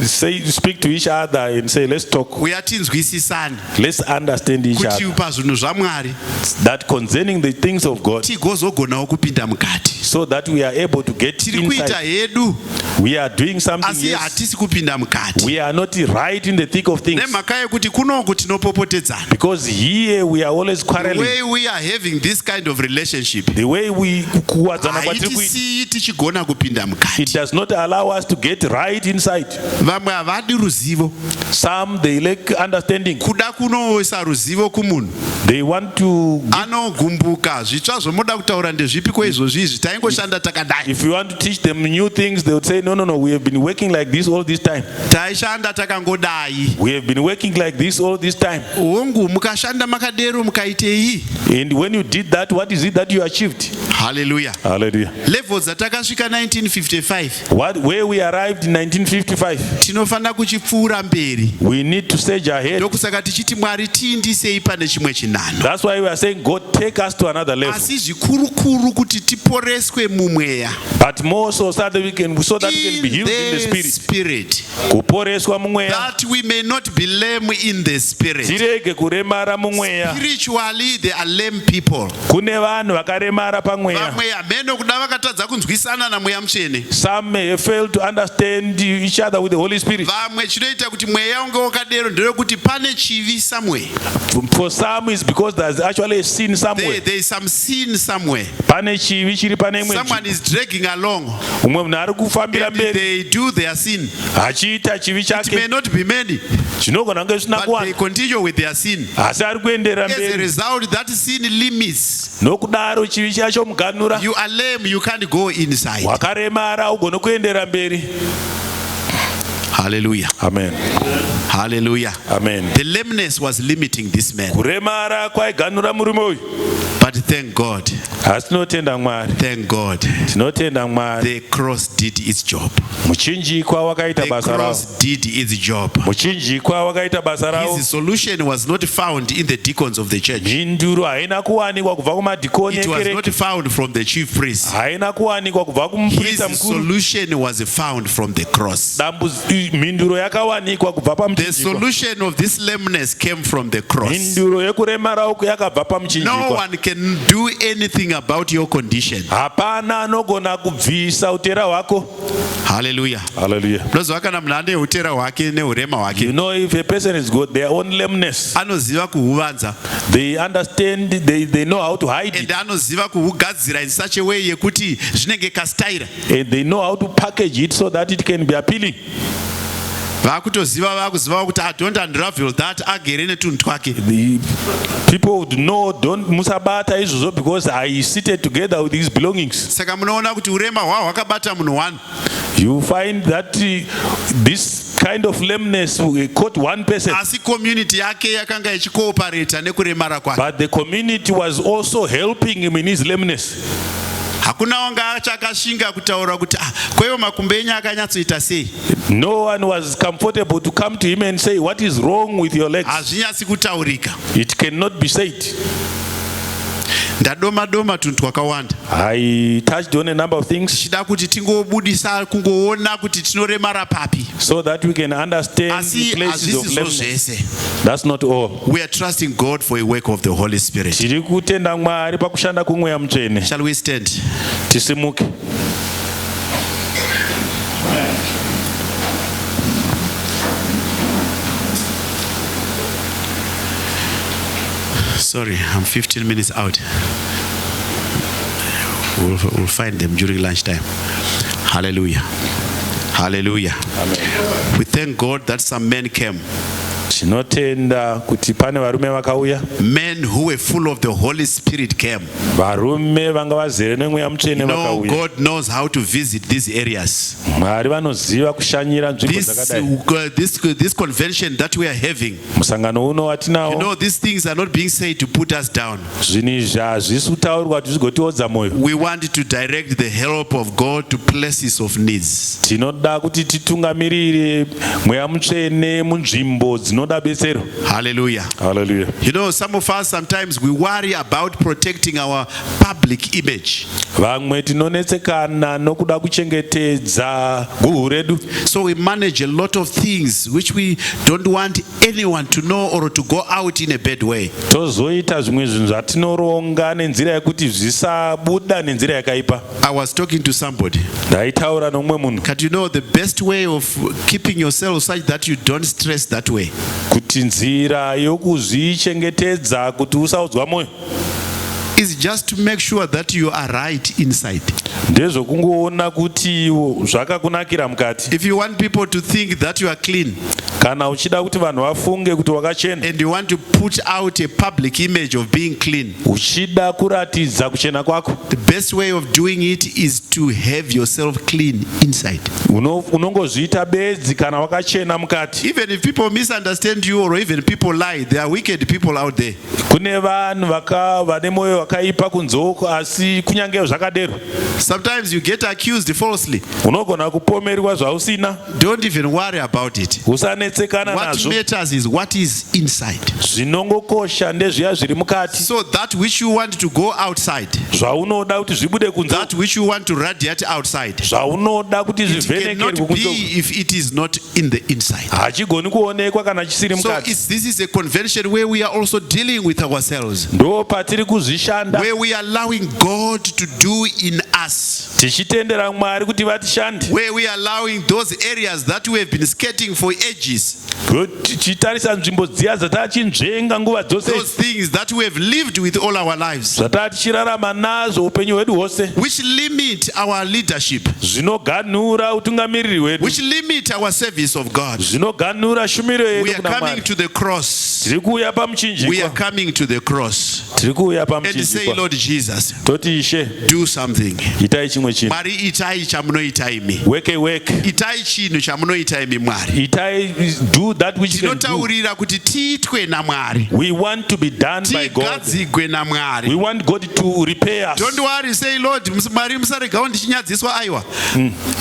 Say, speak to each other and say, let's talk, uya tinzwisisane let's understand each kuti other, pazvinhu zvamwari that concerning the things of God, tigozogonawo kupinda mukati. so that we are able to get Tiri kuita inside. hedu We are doing something, asi yes. hatisi kupinda mukati, We are not right in the thick of things, nemhaka yekuti kunoku tinopopotedzana. because here we are always The quarreling. way we are having this kind of relationship, The way we kuwadzana kwatiri kuita, haitisiyi tichigona kupinda it mukati. does not allow us to get right inside. Vamwe havadi ruzivo, Some, they lack understanding. kuda kunoisa ruzivo kumunhu They want to, anogumbuka. Zvitsva zvomoda kutaura ndezvipi kwaizvozvi izvi, taingoshanda takadai, if you want to teach them new things, they would say, no, we have been working like this all this time. taishanda takangodai. We have been working like this all this time. Hongu mukashanda makadero mukaitei. And when you did that, what is it that you achieved? Hallelujah. Hallelujah. Level dzatakasvika 1955 Where we arrived in 1955, tinofanira kuchipfuura mberi. we need to stage ahead. Ndokusaka tichiti Mwari tiindisei pane chimwe chinhano. That's why we are saying, God, take us to another level. Asi zvikurukuru kuti tiporeswe mumweya, But more so that we can be healed in the spirit. spirit, Kuporeswa mumweya. that we may not be lame in the spirit. Tirege kuremara mumweya. Spiritually they are lame people. Kune vanhu vakaremara pamweya. mweya. vamwe hamene kuda vakatadza kunzwisana namweya mutsvene. Some may fail to understand each other with the Holy Spirit. Vamwe chinoita kuti mweya unge wakadero ndeyekuti pane chivi somewhere. For some it's because there's actually a sin somewhere. There is some sin somewhere. Pane chivi chiri pane imwe. Someone is dragging along. Umwe munhu ari kufambira Maybe mberi they do their sin. achiita chivi It may chake. not be many, Chinogona kunge zvisina but they kuwanda continue with their sin. asi ari kuenderera As a mberi. result, that sin limits. Nokudaro chivi chacho muganura. You are lame, you can't go inside. Wakaremara ugone kuenderera mberi. Hallelujah. Amen. Hallelujah. Amen. The lameness was limiting this man. Kuremara kwaiganura murume uyu. But thank God. Asi tinotenda Mwari. Thank God. Tinotenda Mwari. The cross did its job. Muchinjikwa wakaita The basa rawo. cross did its job. Muchinjikwa wakaita basa rawo. His solution was not found in the deacons of the church. Mhinduro haina kuwanikwa kubva kumadhikoni It was ekereke. not found from the chief priest. Haina kuwanikwa kubva His kumuprista mukuru. solution was found from the cross. Mhinduro yakawanikwa kubva The pamuchinjikwa. solution of this lameness came from the cross. Mhinduro yekuremara uku yakabva No pamuchinjikwa. one can do anything about your condition. Hapana anogona kubvisa utera hwako. Hallelujah. Hallelujah. Unozwa kana munhu ane utera hwake neurema You hwake know, if a person has got their own lameness, anoziva kuhuvanza they understand, they know how to hide and it, anoziva kuhugadzira in such a way yekuti zvinenge kastaira. and they know how to package it so that it can be appealing. Vakuziva kuti don't unravel that agere netunhu twake. The people would know, don't musabata izvozvo because I seated together with his belongings. Saka munoona kuti urema hwahwo hwakabata munhu one. You find that this kind of lameness caught one person, Asi community yake yakanga ichikooparata nekuremara kwake. but the community was also helping him in his lameness. Hakuna wanga achakashinga kutaura kuti kwevo makumbo enyu akanyatsoita sei. No one was comfortable to come to him and say, what is wrong with your legs? Hazvinyatsi kutaurika. It cannot be said. Ndadoma tunhu twakawanda. I touched on a number of things Tichida kuti tingobudisa kungoona kuti tinoremara papi. so that we can understand Asi the places of hazvisizvo lameness. zvese. That's not all. We are trusting God for a work of the Holy Spirit. Tiri kutenda Mwari pakushanda kwemweya mutsvene. Shall we stand? Tisimuke. Sorry, I'm 15 minutes out. We'll find them during lunchtime. Hallelujah. Hallelujah. Amen. We thank God that some men came. Tinotenda kuti pane varume vakauya. Men who were full of the Holy Spirit came. Varume vanga vazere nemweya mutsvene No, vakauya. God knows how to visit these areas. Mwari vanoziva kushanyira nzvimbo dzakadai. This convention that we are having, Musangano uno you watinawo, know, these things are not being said to put us down. zvinhu izvi hazvisi kutaurwa kuti zvigotiodza mwoyo. We want to direct the help of God to places of needs. Tinoda kuti titungamirire mweya mutsvene munzvimbo dzinoda betsero. Hallelujah. Hallelujah. You know, some of us sometimes we worry about protecting our public image. Vamwe tinonetsekana nokuda kuchengetedza guhu redu. So we manage a lot of things which we don't want anyone to know or to go out in a bad way. Tozoita zvimwe zvinhu zvatinoronga nenzira yekuti zvisabuda nenzira yakaipa. I was talking to somebody. Ndaitaura nomumwe munhu But you know, the best way of keeping yourself such that you don't stress that way kuti nzira yokuzvichengetedza kuti usaudzwa mwoyo is just to make sure that you are right inside. ndezvokungoona kuti zvakakunakira mukati. If you want people to think that you are clean Kana uchida kuti vanhu vafunge kuti wakachena, and you want to put out a public image of being clean, uchida kuratidza kuchena kwako, the best way of doing it is to have yourself clean inside. unongozviita bedzi kana wakachena mukati. Even if people misunderstand you or even people lie, there are wicked people out there. Kune vanhu vane mwoyo wakaipa kunzoko, asi kunyange zvakadero Sometimes you get accused falsely. unogona kupomerwa zvausina. Don't even worry about it. Usanetsekana What nazvo. matters is what is inside. Zvinongokosha ndezviya zviri mukati. So that which you want to go outside, Zvaunoda kuti zvibude kunze, that which you want to radiate outside, zvaunoda kuti it zvivhenekerwe cannot kunze, be if it is not in the inside. hachigoni kuonekwa kana chisiri So mukati. this is a convention where we are also dealing with ourselves. Ndo patiri kuzvishandira kushanda, where we are allowing God to do in us, tichitendera Mwari kuti vatishande, where we are allowing those areas that we have been skating for ages, tichitarisa nzvimbo dziya dzatachinzvenga nguva dzose, those things that we have lived with all our lives, zvatatichirarama nazvo upenyu hwedu hwose, which limit our leadership, zvinoganhura utungamiriri hwedu, which limit our service of God. zvinoganhura shumiro We yedu are kuna coming Mwari. to the cross. Tiri kuuya We are pamuchinjikwa, coming to the cross tiri kuuya and say, pamuchinjikwa, Lord Jesus, toti Ishe do something. itai chimwe chinhu, Mwari, itai chamunoita imi. weke weke, Itai chinhu chamunoita imi Mwari. itai, do that which you can do. Tinotaurira kuti tiitwe naMwari. We want to be done by God. Tigadzigwe We naMwari. want God to repay us. Don't worry, say Lord, Mwari musaregawo ndichinyadziswa aiwa.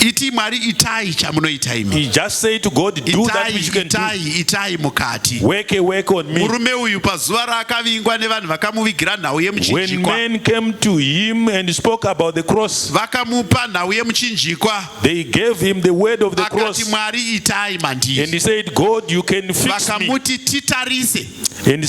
Iti Mwari, itai chamunoita imi. He just say to God, do that which you can do. Itai mukati. Weke on me. Murume uyu pazuva raakavingwa nevanhu vakamuvigira nhau When yemuchinjikwa. men came to him and spoke about the cross, Vakamupa nhau yemuchinjikwa. they gave him the word of the Akati cross. Mwari, itai mandiri. And he said, God, you can fix me. Vakamuti titarise. And he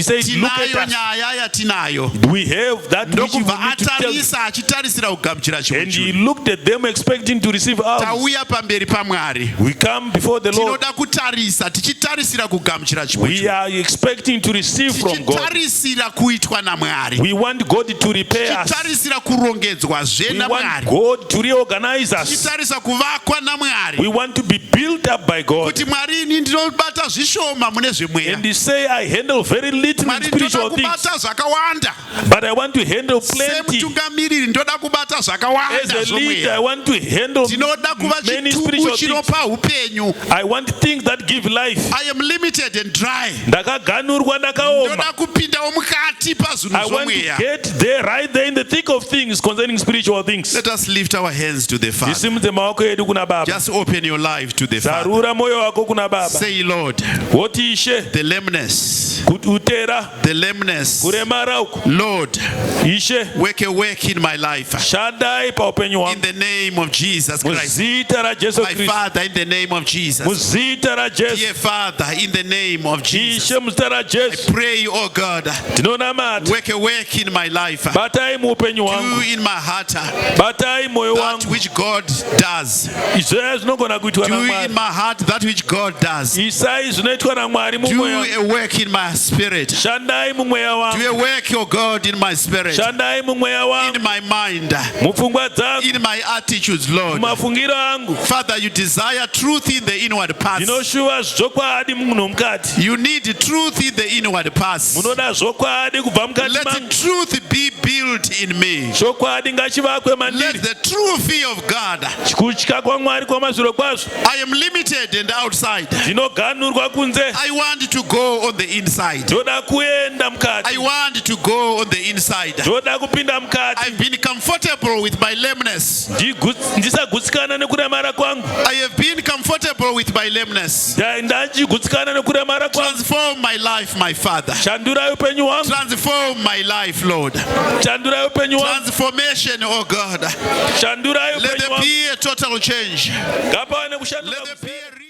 said, look Tinayo at us. nyaya yatinayo. We have that which you Ndokubva need to tell. atarisa achitarisira kugamuchira chimwe And he chinhu. looked at them expecting to receive alms. Tauya pamberi paMwari. We come before the Lord. Tinoda kutarisa tichitarisira kugamuchira chimwe We chinhu. are expecting to receive from God. Tichitarisira kuitwa naMwari. We want God to repay us. Tichitarisira kurongedzwazve We want naMwari. God to reorganize us. Tichitarisa kuvakwa naMwari. We want to be built up by God. Kuti Mwari, ini ndinobata zvishoma mune And zvemweya. he say, I handle very little in Mwari, ndoda spiritual things, kubata zvakawanda. but I want to handle plenty. Semutungamiriri ndoda kubata As zvakawanda a leader, I zvomweya. want to handle Tinoda kuva many chitubu spiritual things. chinopa upenyu. I want things that give life. I am limited and dry. Ndakaganhurwa, ndakaoma. Ndoda kupindawo mukati pazvinhu I want to zvomweya. get there, right there in the thick of things concerning spiritual things. Let us lift our hands to the Father. Tisimudze maoko edu kuna Baba. Just open your life to the Father. Zarura moyo wako kuna Baba. Say, Lord, Woti Ishe, the lameness, kutera, the lameness. kuremara uku. Lord, Ishe, work a work in my life. shandai pa upenyu In wangu. the name of Jesus Christ. Muzita ra Jesu My Kristu. Father, in the name of Jesus. Muzita ra Jesu. Dear Father, in the name of Jesus. Ishe muzita ra Jesu. Pray, oh God, Tinonamata. work a work in my life. Batai mu upenyu Do wangu. in my heart Batai moyo that wangu. which God does. Izvo zvinogona kuitwa Do in naMwari. my heart that which God does. Isai zvinoitwa naMwari Do mumweya. a work in my spirit. Shandai mumweya wangu. Do a work, oh God, in my spirit, Shandai mumweya wangu. in my mind, Mupfungwa dzangu. in my attitudes, Lord. Mumafungiro angu. Father, you desire truth in the inward parts. Ndinoshuva zvokwadi munhu mukati. You need truth in the inward parts. Munoda zvokwadi kubva mukati Let the mangu. truth be built in me. Chokwadi ngachivakwe Let mandiri. the true fear of God. Kutya kwaMwari kwamazviro kwazvo. I am limited and outside. Ndinoganhurwa kunze. I want to go on the inside. Ndoda kuenda I mukati. want to go on the inside. Ndoda kupinda mukati. I've been comfortable with my lameness. Ndisagutsikana nekuremara kwangu. I have been comfortable with my lameness. Ndachigutsikana nekuremara kwangu. Transform my life, my Father. Shandurai upenyu wangu. Transform my life, Lord. Shandurai upenyu wangu. Transformation, oh God. Shandurai Let upenyu there wangu. be a total change. Ngapane kushandura Let there be a